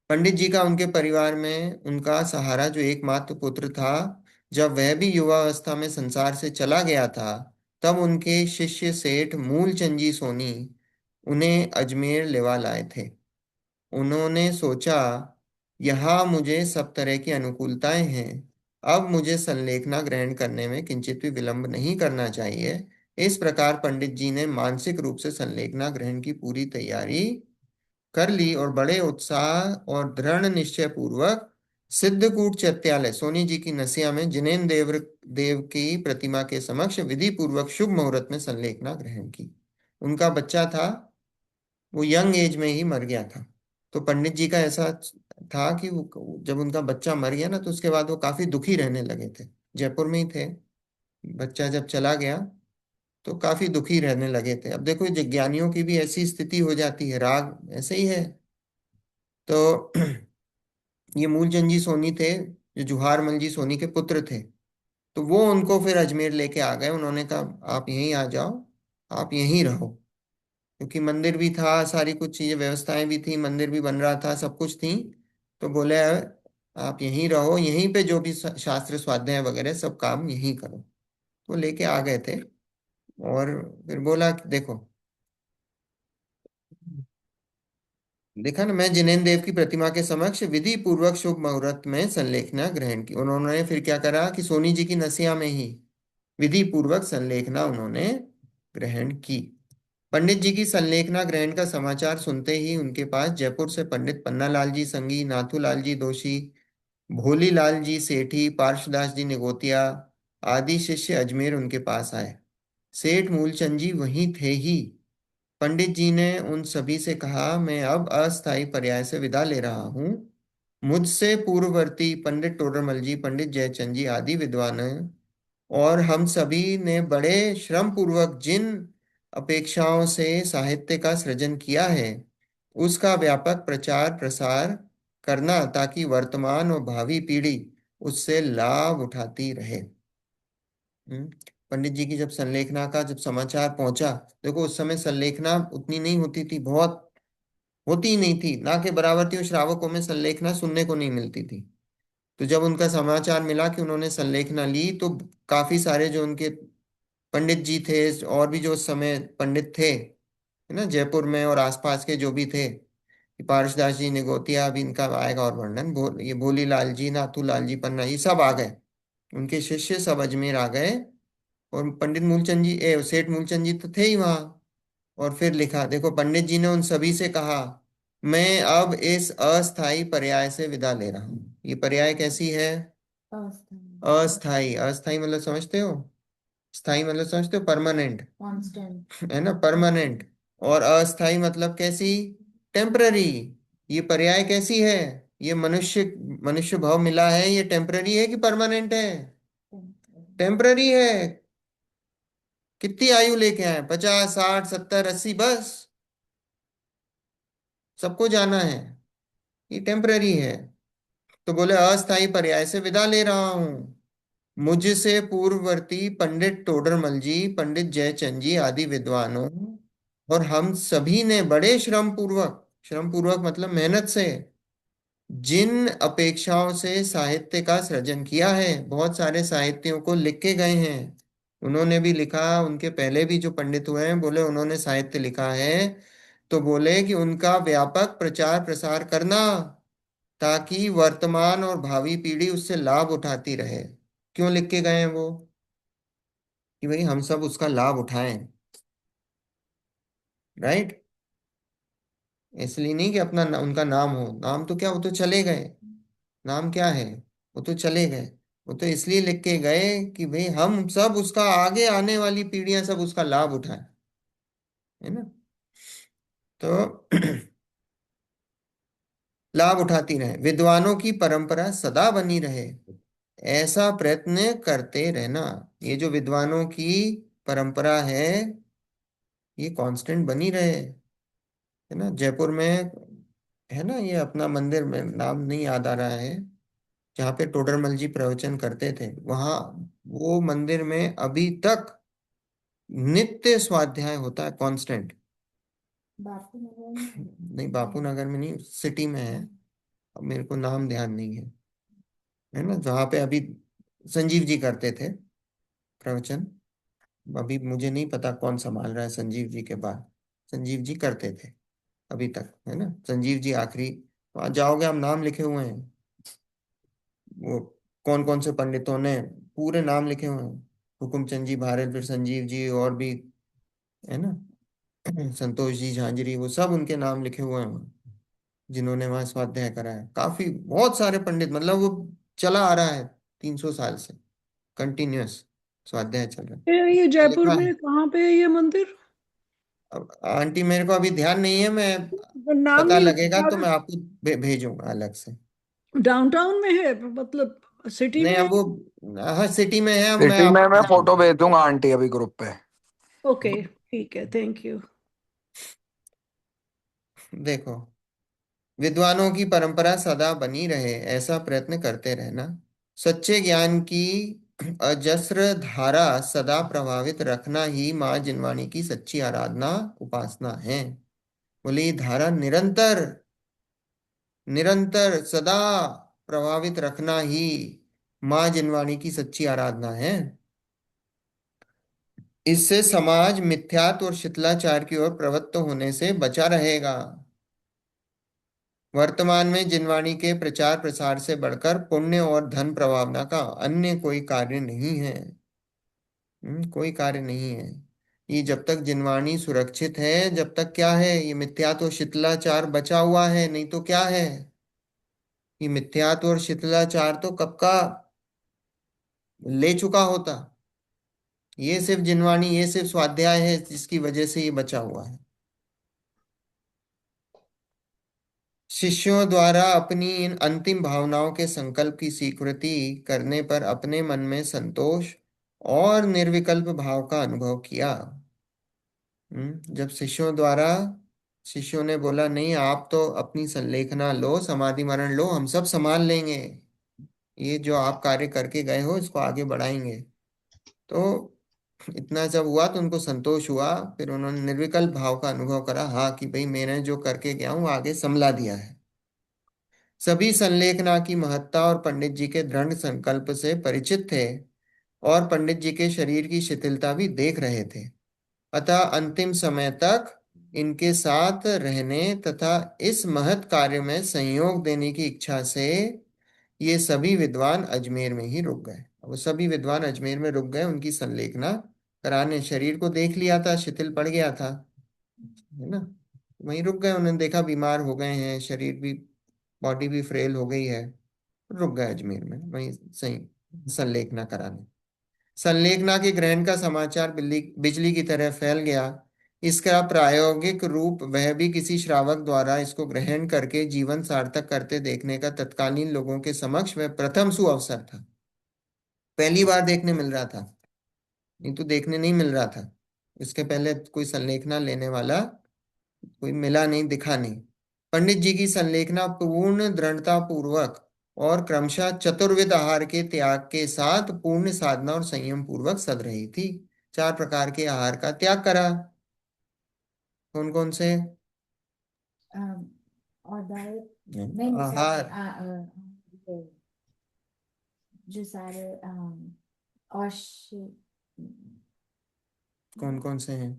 पंडित जी का उनके परिवार में उनका सहारा जो एकमात्र पुत्र था, जब वह भी युवावस्था में संसार से चला गया था, तब उनके शिष्य सेठ मूलचंद जी सोनी उन्हें अजमेर लेवा लाए थे। उन्होंने सोचा, यहाँ मुझे सब तरह की अनुकूलताएं हैं, अब मुझे संलेखना ग्रहण करने में किंचित भी विलंब नहीं करना चाहिए। इस प्रकार पंडित जी ने मानसिक रूप से संलेखना ग्रहण की पूरी तैयारी कर ली, और बड़े उत्साह और दृढ़ निश्चय पूर्वक सिद्धकूट चैत्यालय सोनी जी की नसिया में जिनेन्द्र देव की प्रतिमा के समक्ष विधि पूर्वक शुभ मुहूर्त में संलेखना ग्रहण की। उनका बच्चा था, वो यंग एज में ही मर गया था। तो पंडित जी का ऐसा था कि वो जब उनका बच्चा मर गया ना, तो उसके बाद वो काफी दुखी रहने लगे थे। जयपुर में ही थे, बच्चा जब चला गया तो काफी दुखी रहने लगे थे। अब देखो, ज्ञानियों की भी ऐसी स्थिति हो जाती है, राग ऐसे ही है। तो ये मूलचंद जी सोनी थे, जो जुहारमल जी सोनी के पुत्र थे। तो वो उनको फिर अजमेर लेके आ गए। उन्होंने कहा आप यहीं आ जाओ, आप यहीं रहो, क्योंकि मंदिर भी था, सारी कुछ चीजें व्यवस्थाएं भी थी, मंदिर भी बन रहा था, सब कुछ थी। तो बोले आप यहीं रहो, यहीं पे जो भी शास्त्र स्वाध्याय वगैरह सब काम यहीं करो। तो लेके आ गए थे, और फिर बोला कि देखो, देखा ना, मैं जिनेन्द्र देव की प्रतिमा के समक्ष विधि पूर्वक शुभ मुहूर्त में संलेखना ग्रहण की। उन्होंने फिर क्या करा कि सोनी जी की नसिया में ही विधि पूर्वक संलेखना उन्होंने ग्रहण की। पंडित जी की संलेखना ग्रहण का समाचार सुनते ही उनके पास जयपुर से पंडित पन्नालाल जी संगी, नाथूलाल जी दोषी, भोलीलाल जी सेठी, पार्शदास जी निगोतिया आदि शिष्य अजमेर उनके पास आए। सेठ मूलचंद जी वहीं थे ही। पंडित जी ने उन सभी से कहा, मैं अब अस्थायी पर्याय से विदा ले रहा हूँ। मुझसे पूर्ववर्ती पंडित टोडरमल जी, पंडित जयचंद जी आदि विद्वान और हम सभी ने बड़े श्रम पूर्वक जिन अपेक्षाओं से साहित्य का सृजन किया है, उसका व्यापक प्रचार प्रसार करना, ताकि वर्तमान और भावी पीढ़ी उससे लाभ उठाती रहे। पंडित जी की जब संलेखना का जब समाचार पहुंचा, देखो उस समय संलेखना उतनी नहीं होती थी, बहुत होती ही नहीं थी, ना के बराबर थी, और श्रावकों में संलेखना सुनने को नहीं मिलती थी। तो जब उनका समाचार मिला कि उन्होंने संलेखना ली, तो काफी सारे जो उनके पंडित जी थे, और भी जो उस समय पंडित थे, है ना, जयपुर में और आसपास के जो भी थे, पारसदास जी निगोतिया, अभी इनका आएगा और वर्णन, ये भोली लाल जी, नाथू लाल जी पन्ना, ये सब आ गए, उनके शिष्य सब अजमेर आ गए। और पंडित मूलचंद जी, सेठ मूलचंद जी तो थे ही वहां, और फिर लिखा, देखो पंडित जी ने उन सभी से कहा, मैं अब इस अस्थाई पर्याय से विदा ले रहा हूं। ये पर्याय कैसी है? अस्थाई। अस्थाई मतलब समझते हो? स्थाई मतलब समझते हो? Permanent, constant. है ना, परमानेंट। और अस्थाई मतलब कैसी? टेम्पररी। ये पर्याय कैसी है? ये मनुष्य, मनुष्य भाव मिला है, ये टेम्पररी है कि परमानेंट है? टेम्पररी है। कितनी आयु लेके आए? 50, 60, 70, 80, बस सबको जाना है, ये टेम्पररी है। तो बोले अस्थाई पर्याय से विदा ले रहा हूं। मुझसे पूर्ववर्ती पंडित टोडरमल जी, पंडित जयचंद जी आदि विद्वानों और हम सभी ने बड़े श्रम पूर्वक, श्रम पूर्वक मतलब मेहनत से, जिन अपेक्षाओं से साहित्य का सृजन किया है, बहुत सारे साहित्यों को लिख के गए हैं। उन्होंने भी लिखा, उनके पहले भी जो पंडित हुए हैं, बोले उन्होंने साहित्य लिखा है, तो बोले कि उनका व्यापक प्रचार प्रसार करना, ताकि वर्तमान और भावी पीढ़ी उससे लाभ उठाती रहे। क्यों लिख के गए हैं वो? कि भाई हम सब उसका लाभ उठाएं, राइट। इसलिए नहीं कि अपना उनका नाम हो, नाम तो क्या, वो तो चले गए। नाम क्या है? वो तो चले गए। वो तो इसलिए लिख के गए कि भाई हम सब उसका, आगे आने वाली पीढ़ियां सब उसका लाभ उठाएं, है ना। तो लाभ उठाती रहे, विद्वानों की परंपरा सदा बनी रहे, ऐसा प्रयत्न करते रहना। ये जो विद्वानों की परंपरा है, ये कांस्टेंट बनी रहे, है ना। जयपुर में है ना, ये अपना मंदिर में नाम नहीं याद आ रहा है, जहाँ पे टोडरमल जी प्रवचन करते थे, वहाँ वो मंदिर में अभी तक नित्य स्वाध्याय होता है, कांस्टेंट। बापू नगर में। नहीं, बापू नगर में नहीं, सिटी में है। अब मेरे को नाम ध्यान नहीं है ना, जहाँ पे अभी संजीव जी करते थे प्रवचन। अभी मुझे नहीं पता कौन संभाल रहा है संजीव जी के बाद। संजीव जी करते थे अभी तक, है ना। संजीव जी आखिरी, वहां जाओगे, हम नाम लिखे हुए हैं, वो कौन कौन से पंडितों ने पूरे नाम लिखे हुए हैं। हुकुमचंद जी भारत, फिर संजीव जी, और भी, है ना, संतोष जी झांझरी, वो सब उनके नाम लिखे हुए हैं, जिन्होंने वहां स्वाध्याय करा है। काफी बहुत सारे पंडित, मतलब वो चला आ रहा है 300 साल से कंटिन्यूअस स्वाध्याय चल रहा ये है, जयपुर लिखा है। में कहाँ पे है ये मंदिर? अब आंटी मेरे को अभी ध्यान नहीं है, मैं नाम पता नहीं लगेगा बता तो मैं रहे। आपको भेजूंगा अलग से। डाउनटाउन में है मतलब, सिटी नहीं, में? अब वो, हाँ सिटी में है, अब मैं सिटी में आपको मैं फोटो भेजूंगा। भेज दूंगा आंटी अभी ग्रुप पे। ओके, ठीक है, थैंक यू। देखो, विद्वानों की परंपरा सदा बनी रहे, ऐसा प्रयत्न करते रहना। सच्चे ज्ञान की अजस्र धारा सदा प्रभावित रखना ही माँ जिनवाणी की सच्ची आराधना, उपासना है। बोले ये धारा निरंतर, निरंतर सदा प्रभावित रखना ही माँ जिनवाणी की सच्ची आराधना है। इससे समाज मिथ्यात्व और शिथिलाचार की ओर प्रवृत्त होने से बचा रहेगा। वर्तमान में जिनवाणी के प्रचार प्रसार से बढ़कर पुण्य और धन प्रभावना का अन्य कोई कार्य नहीं है। कोई कार्य नहीं है। ये जब तक जिनवाणी सुरक्षित है, जब तक क्या है, ये मिथ्यात्व और शिथिलाचार बचा हुआ है, नहीं तो क्या है, ये मिथ्यात्व और शिथिलाचार तो कब का ले चुका होता। ये सिर्फ जिनवाणी, ये सिर्फ स्वाध्याय है जिसकी वजह से ये बचा हुआ है। शिष्यों द्वारा अपनी इन अंतिम भावनाओं के संकल्प की स्वीकृति करने पर अपने मन में संतोष और निर्विकल्प भाव का अनुभव किया। जब शिष्यों द्वारा, शिष्यों ने बोला नहीं, आप तो अपनी संलेखना लो, समाधि मरण लो, हम सब संभाल लेंगे, ये जो आप कार्य करके गए हो इसको आगे बढ़ाएंगे। तो इतना जब हुआ तो उनको संतोष हुआ, फिर उन्होंने निर्विकल्प भाव का अनुभव करा, हाँ कि भाई मैंने जो करके गया हूँ आगे संभला दिया है। सभी संलेखना की महत्ता और पंडित जी के दृढ़ संकल्प से परिचित थे, और पंडित जी के शरीर की शिथिलता भी देख रहे थे। अतः अंतिम समय तक इनके साथ रहने तथा इस महत् कार्य में सहयोग देने की इच्छा से ये सभी विद्वान अजमेर में ही रुक गए। वो सभी विद्वान अजमेर में रुक गए, उनकी संलेखना कराने। शरीर को देख लिया था, शिथिल पड़ गया था, है ना। वहीं रुक गए, उन्होंने देखा बीमार हो गए हैं, शरीर भी, बॉडी भी फ्रेल हो गई है, रुक गए अजमेर में वहीं सही संलेखना कराने। संलेखना के ग्रहण का समाचार बिल्ली बिजली की तरह फैल गया। इसका प्रायोगिक रूप, वह भी किसी श्रावक द्वारा इसको ग्रहण करके जीवन सार्थक करते देखने का तत्कालीन लोगों के समक्ष वह प्रथम सुअवसर था। पहली बार देखने मिल रहा था, नहीं तो देखने नहीं मिल रहा था। इसके पहले कोई संलेखना लेने वाला कोई मिला नहीं, दिखा नहीं। पंडित जी की संलेखना पूर्ण दृढ़ता पूर्वक और क्रमशः चतुर्विध आहार के त्याग के साथ पूर्ण साधना और संयम पूर्वक सद रही थी। 4 प्रकार के आहार का त्याग करा। कौन कौन से? और डाइट नहीं, आहार ये जो सारे और कौन कौन से हैं?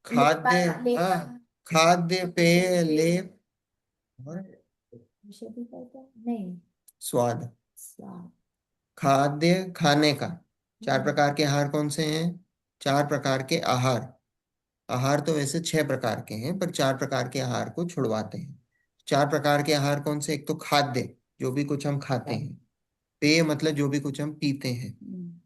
लेपा, खाद्य, लेपा हाँ, खाद्य पेय लेप और विषय भी कहते हैं नहीं, स्वाद। स्वाद। खाद्य खाने का। 4 प्रकार के हम्म, आहार कौन से हैं? 4 प्रकार के आहार। आहार तो वैसे 6 प्रकार के हैं, पर 4 प्रकार के आहार को छुड़वाते हैं। 4 प्रकार के आहार कौन से? एक तो खाद्य, जो भी कुछ हम खाते हैं। पेय मतलब जो भी कुछ हम पीते हैं।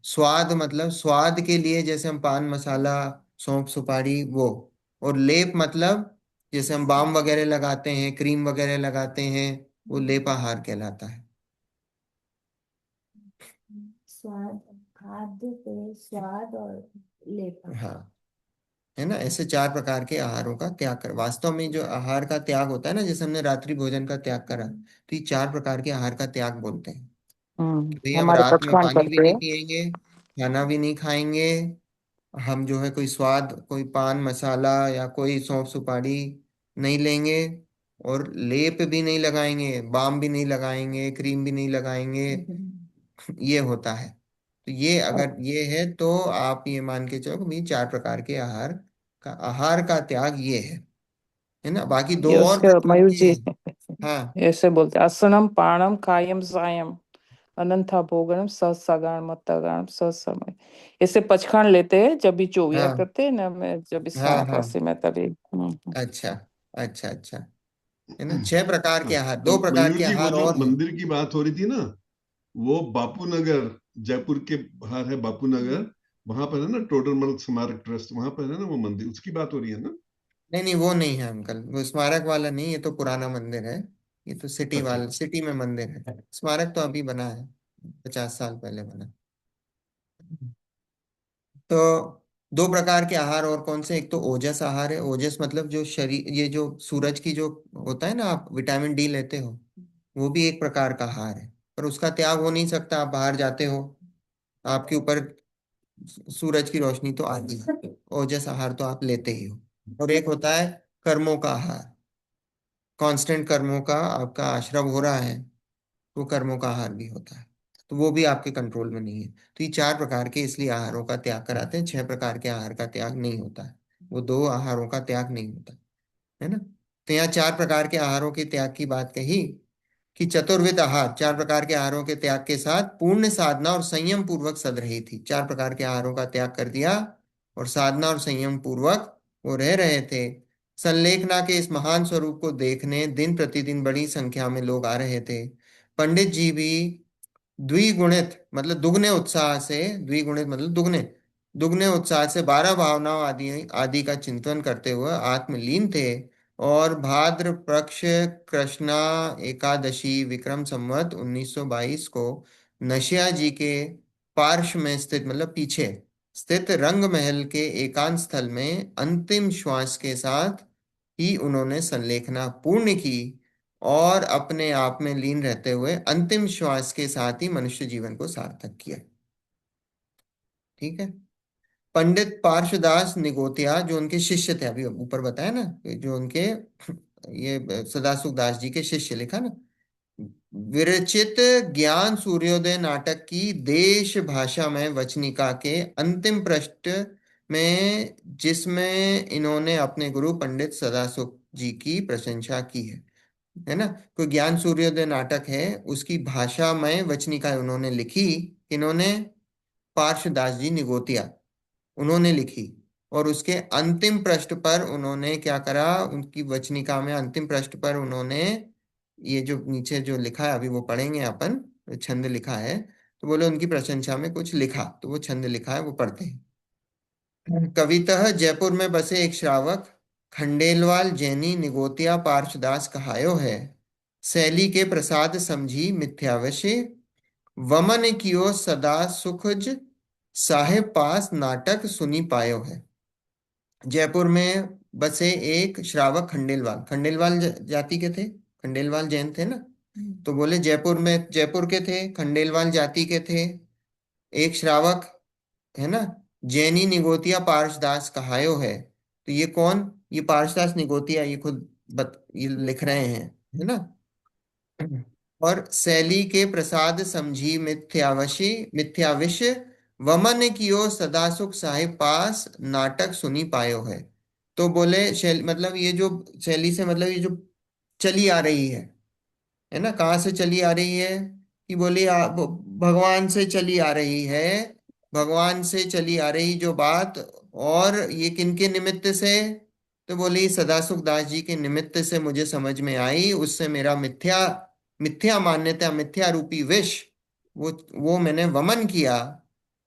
स्वाद मतलब स्वाद के लिए, जैसे हम पान मसाला, सौंफ सुपारी वो। और लेप मतलब जैसे हम बाम वगैरह लगाते हैं, क्रीम वगैरह लगाते हैं, वो लेपाहार कहलाता है। स्वाद, खाद्य पेय, स्वाद और लेपा। हाँ, है ना। ऐसे 4 प्रकार के आहारों का त्याग कर, वास्तव में जो आहार का त्याग होता है ना, जैसे हमने रात्रि भोजन का त्याग करा, तो ये 4 प्रकार के आहार का त्याग बोलते हैं। कि भाई हम हमारे रात में पचकान पानी भी करते नहीं हैं। पिएंगे, खाना भी नहीं खाएंगे, हम जो है कोई स्वाद, कोई पान मसाला या कोई सौंफ सुपारी नहीं लेंगे, और लेप भी नहीं लगाएंगे, बाम भी नहीं लगाएंगे, क्रीम भी नहीं लगाएंगे। ये होता है। तो ये अगर ये है तो आप ये मान के चलो कि भाई 4 प्रकार के आहार का त्याग ये है ना। बाकी दो ये और उसके प्रकार मयूर के जी हैं। हाँ ऐसे बोलते हैं, असनम पाणम कायम सायम अनंथा भोगनम सहस्त्रगान मत्तागान सहस्त्रमय। ऐसे पचखान लेते हैं जब भी चोविया हाँ करते हैं ना, मैं जब भी हाँ स्नान हाँ। करती मैं तभी। अच्छा अच्छा अच्छा। है ना, 6 प्रकार के हाँ, आहार, तो 2 प्रकार मयूर के जी, वो आहार जो और हैं। मंदिर की बात हो रही थी ना, वो बापू नगर, जयपुर के बाहर है बापू नगर, वहां पर है ना टोडरमल स्मारक ट्रस्ट, वहां पर है ना वो मंदिर, उसकी बात हो रही है ना? नहीं नहीं, वो नहीं है अंकल, वो स्मारक वाला नहीं, ये तो पुराना मंदिर है। ये तो अच्छा। सिटी में मंदिर है। स्मारक तो अभी बना है, 50 साल पहले बना। तो 2 प्रकार के आहार और कौन से? एक तो ओजस आहार है। ओजस मतलब जो शरीर, ये जो सूरज की जो होता है ना, आप विटामिन डी लेते हो, वो भी एक प्रकार का आहार है। पर उसका त्याग हो नहीं सकता, आप बाहर जाते हो, आपके ऊपर सूरज की रोशनी तो आती है, ओजस आहार तो आप लेते ही हो। और एक होता है कर्मों का आहार। कांस्टेंट कर्मों का आपका आश्रम हो रहा है, वो कर्मों का आहार भी होता है, तो वो भी आपके कंट्रोल में नहीं है। तो ये 4 प्रकार के इसलिए आहारों का त्याग कराते हैं, 6 प्रकार के आहार का त्याग नहीं होता है। वो 2 आहारों का त्याग नहीं होता, है ना। तो यहाँ 4 प्रकार के आहारों के त्याग की बात कही कि चतुर्विध आहार, 4 प्रकार के आहारों के त्याग के साथ पूर्ण साधना और संयम पूर्वक सद रही थी। 4 प्रकार के आहारों का त्याग कर दिया और साधना और संयम पूर्वक वो रह रहे थे। संलेखना के इस महान स्वरूप को देखने दिन प्रतिदिन बड़ी संख्या में लोग आ रहे थे। पंडित जी भी द्विगुणित मतलब दुगने उत्साह से, द्विगुणित मतलब दुगने, दुगने उत्साह से 12 भावनाओं आदि आदि का चिंतन करते हुए आत्मलीन थे। और भाद्र पक्ष कृष्णा एकादशी विक्रम संवत 1922 को नशिया जी के पार्श्व में स्थित, मतलब पीछे स्थित रंग महल के एकांत स्थल में अंतिम श्वास के साथ ही उन्होंने संलेखना पूर्ण की, और अपने आप में लीन रहते हुए अंतिम श्वास के साथ ही मनुष्य जीवन को सार्थक किया। ठीक है। पंडित पार्श्वदास निगोतिया जो उनके शिष्य थे, अभी ऊपर बताया ना, जो उनके ये सदासुख दास जी के शिष्य, लिखा ना, विरचित ज्ञान सूर्योदय नाटक की देश भाषा में वचनिका के अंतिम पृष्ठ में, जिसमें इन्होंने अपने गुरु पंडित सदासुख जी की प्रशंसा की है ना। कोई ज्ञान सूर्योदय नाटक है, उसकी भाषा में वचनिका उन्होंने लिखी। इन्होंने पार्श्वदास जी निगोतिया, उन्होंने लिखी। और उसके अंतिम पृष्ठ पर उन्होंने क्या करा, उनकी वचनिका में अंतिम पृष्ठ पर उन्होंने ये जो नीचे जो लिखा है अभी वो पढ़ेंगे अपन, छंद लिखा है, तो बोले उनकी प्रशंसा में कुछ लिखा, तो वो छंद लिखा है वो पढ़ते हैं। कवितः जयपुर में बसे एक श्रावक, खंडेलवाल जैनी निगोतिया पार्षदास कहायो है। शैली के प्रसाद समझी मिथ्यावशे, वमन कियो सदा सुखज, साहेब पास नाटक सुनी पायो है। जयपुर में बसे एक श्रावक खंडेलवाल, खंडेलवाल जाति के थे, खंडेलवाल जैन थे ना, तो बोले जयपुर में, जयपुर के थे, खंडेलवाल जाति के थे, एक श्रावक है ना, जैनी निगोतिया पार्षदास कहायो है। तो ये कौन, ये पार्षदास निगोतिया, ये खुद ये लिख रहे हैं, है ना। और शैली के प्रसाद समझी मिथ्यावशी, मिथ्याविष, वमन कियो सदा सुख साहिब पास नाटक सुनी पायो है। तो बोले शैली मतलब ये जो शैली से मतलब ये जो चली आ रही है ना, कहाँ से चली आ रही है, कि बोली भगवान से चली आ रही है, भगवान से चली आ रही जो बात, और ये किनके निमित्त से, तो बोली सदासुख दास जी के निमित्त से मुझे समझ में आई, उससे मेरा मिथ्या मिथ्या मान्यता, मिथ्या रूपी विष, वो मैंने वमन किया,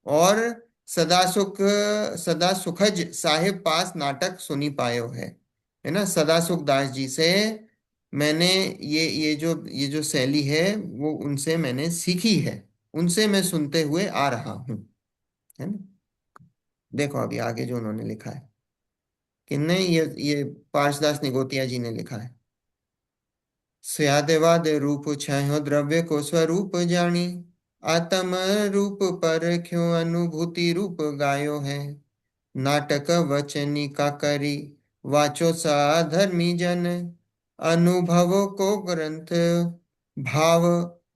और सदासुख सदा सुखज साहिब पास नाटक सुनी पायो है ना। सदासुख दास जी से मैंने ये जो शैली है वो उनसे मैंने सीखी है, उनसे मैं सुनते हुए आ रहा हूं, है ना। देखो अभी आगे जो उन्होंने लिखा है, कि नहीं, ये पार्षदास निगोतिया जी ने लिखा है। स्यादेवाद रूप छह द्रव्य को स्वरूप जानी, आत्म रूप पर क्यों अनुभूति रूप गायो है। नाटक वचनी का करी वाचो साधर्मी जन, अनुभव को ग्रंथ भाव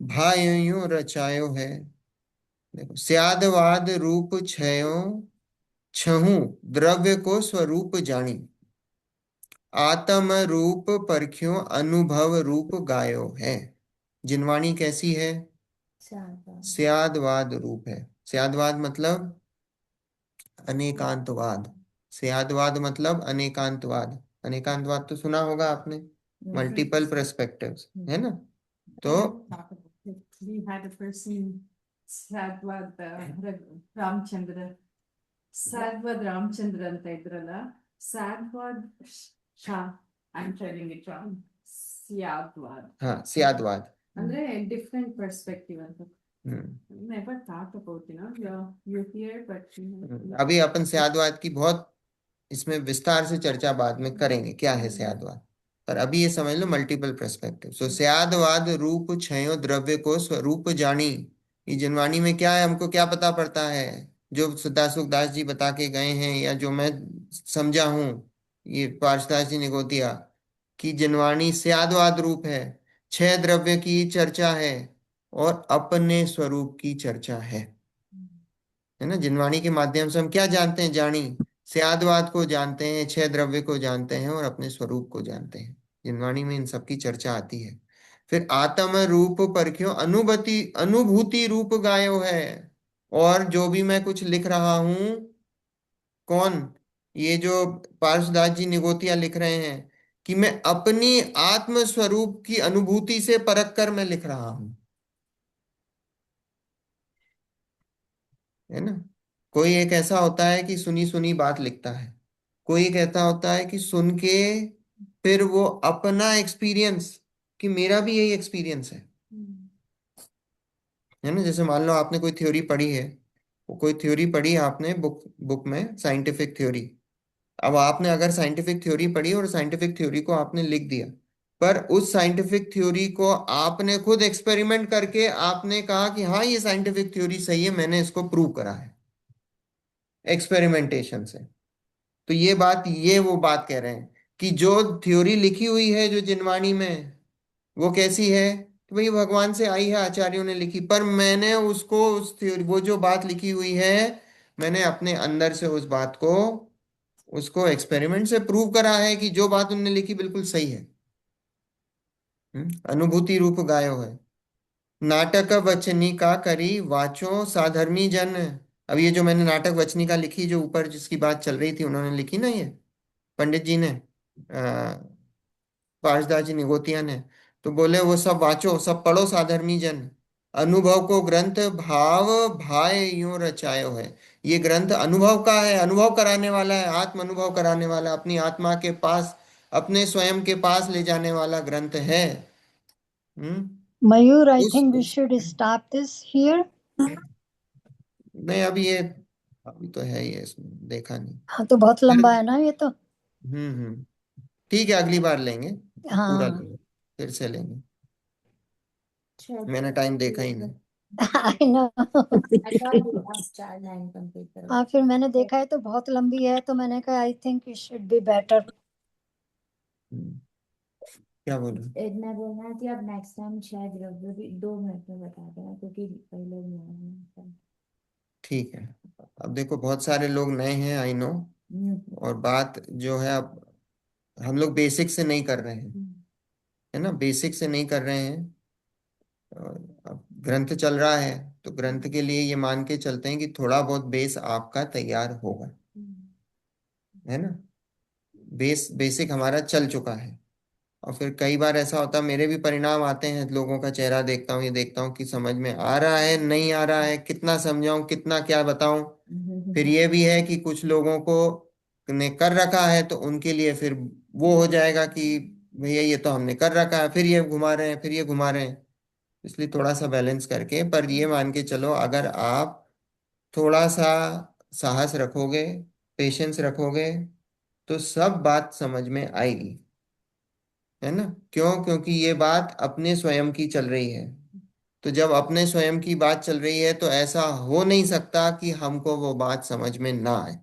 भाइयों रचायो है। देखो स्यादवाद रूप छयो छहु द्रव्य को स्वरूप जानी, आत्म रूप परख्यो अनुभव रूप गायो है। जिनवाणी कैसी है, स्यादवाद रूप है। स्यादवाद मतलब अनेकांतवाद, स्यादवाद मतलब अनेकांतवाद, अनेकांतवाद तो सुना होगा आपने, मल्टीपल पर्सपेक्टिव्स, है ना। तो We had a person, Sadwad Ramchandra. Sadwad Ramchandra ಅಂತ ಇದ್ರಲ್ಲ, Sadwad Shah, I'm telling it wrong. Syadwad. हाँ स्यादवाद, ಅಂದ್ರೆ different perspective ಅಂತ. हम्म, Never thought about, you hear, but अभी अपन स्यादवाद की बहुत इसमें विस्तार से चर्चा बाद में करेंगे, क्या है स्यादवाद, पर अभी ये समझ लो मल्टीपल पर्सपेक्टिव। सो स्यादवाद रूप छयो द्रव्य को स्वरूप जानी, ये जिनवाणी में क्या है हमको क्या पता पड़ता है, जो सुदासुख दास जी बता के गए हैं या जो मैं समझा हूं, ये पार्षदास जी निगोतिया की जिनवाणी स्यादवाद रूप है, छह द्रव्य की चर्चा है और अपने स्वरूप की चर्चा है ना। जिनवाणी के माध्यम से हम क्या जानते हैं, जानी, स्यादवाद को जानते हैं, छह द्रव्य को जानते हैं और अपने स्वरूप को जानते हैं। जिनवाणी में इन सब की चर्चा आती है। फिर आत्म रूप परख्यो अनुभूति अनुभूति रूप गायो है, और जो भी मैं कुछ लिख रहा हूं, कौन, ये जो पार्षदास जी निगोतिया लिख रहे हैं, कि मैं अपनी आत्म स्वरूप की अनुभूति से परख कर मैं लिख रहा हूं, है ना। कोई एक ऐसा होता है कि सुनी सुनी बात लिखता है, कोई एक ऐसा होता है कि सुन के फिर वो अपना एक्सपीरियंस, कि मेरा भी यही एक्सपीरियंस है ना। जैसे मान लो आपने कोई थ्योरी पढ़ी है, वो कोई थ्योरी पढ़ी आपने बुक बुक में, साइंटिफिक थ्योरी। अब आपने अगर साइंटिफिक थ्योरी पढ़ी और साइंटिफिक थ्योरी को आपने लिख दिया, पर उस साइंटिफिक थ्योरी को आपने खुद एक्सपेरिमेंट करके आपने कहा कि हाँ ये साइंटिफिक थ्योरी सही है, मैंने इसको प्रूव करा है एक्सपेरिमेंटेशन से। तो ये वो बात कह रहे हैं कि जो थ्योरी लिखी हुई है जो जिनवाणी में, वो कैसी है, तो भाई भगवान से आई है, आचार्यों ने लिखी, पर मैंने उसको उस थ्योरी, वो जो बात लिखी हुई है, मैंने अपने अंदर से उस बात को, उसको एक्सपेरिमेंट से प्रूव करा है कि जो बात उन्होंने लिखी बिल्कुल सही है। अनुभूति रूप गायो है। नाटक वचनी का करी वाचो साधर्मी जन, अब ये जो मैंने नाटक वचनिका लिखी, जो ऊपर जिसकी बात चल रही थी उन्होंने लिखी ना, ये पंडित जी ने, पारसदास जी निगोतिया ने, तो बोले वो सब वाचो, सब पढ़ो साधर्मी जन, अनुभव को ग्रंथ भाव भाय यूं रचायो है। ये ग्रंथ अनुभव का है, अनुभव कराने वाला है, आत्म अनुभव कराने वाला, अपनी आत्मा के पास, अपने स्वयं के पास ले जाने वाला ग्रंथ है। Mayur, I उस think we should stop this here. नहीं, अभी ये अभी तो है ही है, इसमें देखा नहीं। हाँ तो बहुत लंबा है ना ये तो। हम्म। ठीक है, अगली बार लेंगे, पूरा हाँ लेंगे, फिर से लेंगे। मैंने टाइम देखा ही नहीं। I know. आप 4 लाइन कंप्लीट करो। हाँ फिर मैंने देखा है तो बहुत लंबी है, तो मैंने कहा I think it should be better. क्या बोलूं? मैं बोलना है कि आप नेक्स्ट टाइम शायद रघुवीर 2 मिनट में बता देना, क्योंकि पहले नहीं आया। ठीक है। अब देखो, बहुत सारे लोग नए हैं, आई नो, और बात जो है, अब हम लोग बेसिक से नहीं कर रहे हैं, है ना, बेसिक से नहीं कर रहे हैं। और अब ग्रंथ चल रहा है, तो ग्रंथ के लिए ये मान के चलते हैं कि थोड़ा बहुत बेस आपका तैयार होगा, है ना। बेसिक हमारा चल चुका है। और फिर कई बार ऐसा होता है, मेरे भी परिणाम आते हैं, लोगों का चेहरा देखता हूँ, ये देखता हूँ कि समझ में आ रहा है नहीं आ रहा है, कितना समझाऊं, कितना क्या बताऊं। फिर ये भी है कि कुछ लोगों को ने कर रखा है, तो उनके लिए फिर वो हो जाएगा कि भैया ये तो हमने कर रखा है, फिर ये घुमा रहे हैं, फिर ये घुमा रहे हैं। इसलिए थोड़ा सा बैलेंस करके, पर ये मान के चलो, अगर आप थोड़ा सा साहस रखोगे, पेशेंस रखोगे, तो सब बात समझ में आएगी, है ना। क्यों? क्योंकि ये बात अपने स्वयं की चल रही है। तो जब अपने स्वयं की बात चल रही है, तो ऐसा हो नहीं सकता कि हमको वो बात समझ में ना आए।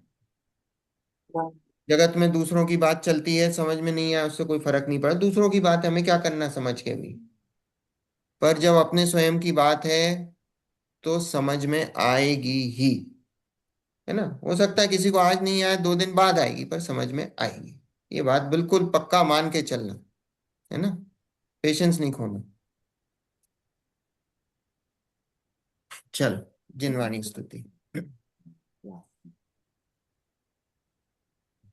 जगत में दूसरों की बात चलती है, समझ में नहीं आए उससे कोई फर्क नहीं पड़ा, दूसरों की बात है, हमें क्या करना समझ के भी। पर जब अपने स्वयं की बात है, तो समझ में आएगी ही, है ना। हो सकता है किसी को आज नहीं आए, 2 दिन बाद आएगी, पर समझ में आएगी। ये बात बिल्कुल पक्का मान के चलना, है ना, पेशेंस नहीं खोना। चल, जिनवाणी स्तुति।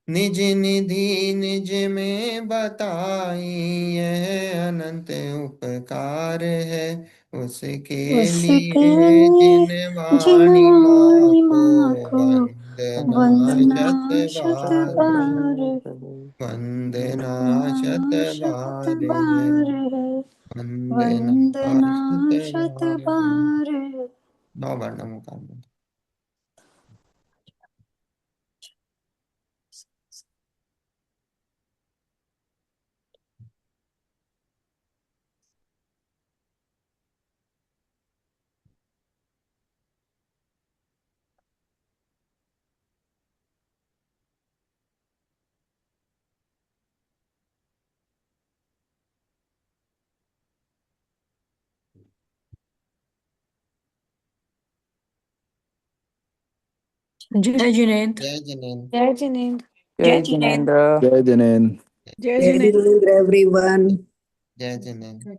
निज निधि निज में बताई, यह अनंत उपकार है, उसके उसके लिए लिए जिनवाणी माँ जिनवाणी को माँ को वंदना वंदना शत शत बार है, बार, वंदना शत वंदना शत बार है, बार है, वंदना वंदना शत शत बार है। बार है। 9 बार नमो कामना। जय जिनेन्द्र। जय जिनेन्द्र। जय जिनेन्द्र। जय जिनेन्द्र। जय जनेन। जय जय जिनेन्द्र। जिनेन्द्र एवरीवन। जय जिनेन्द्र।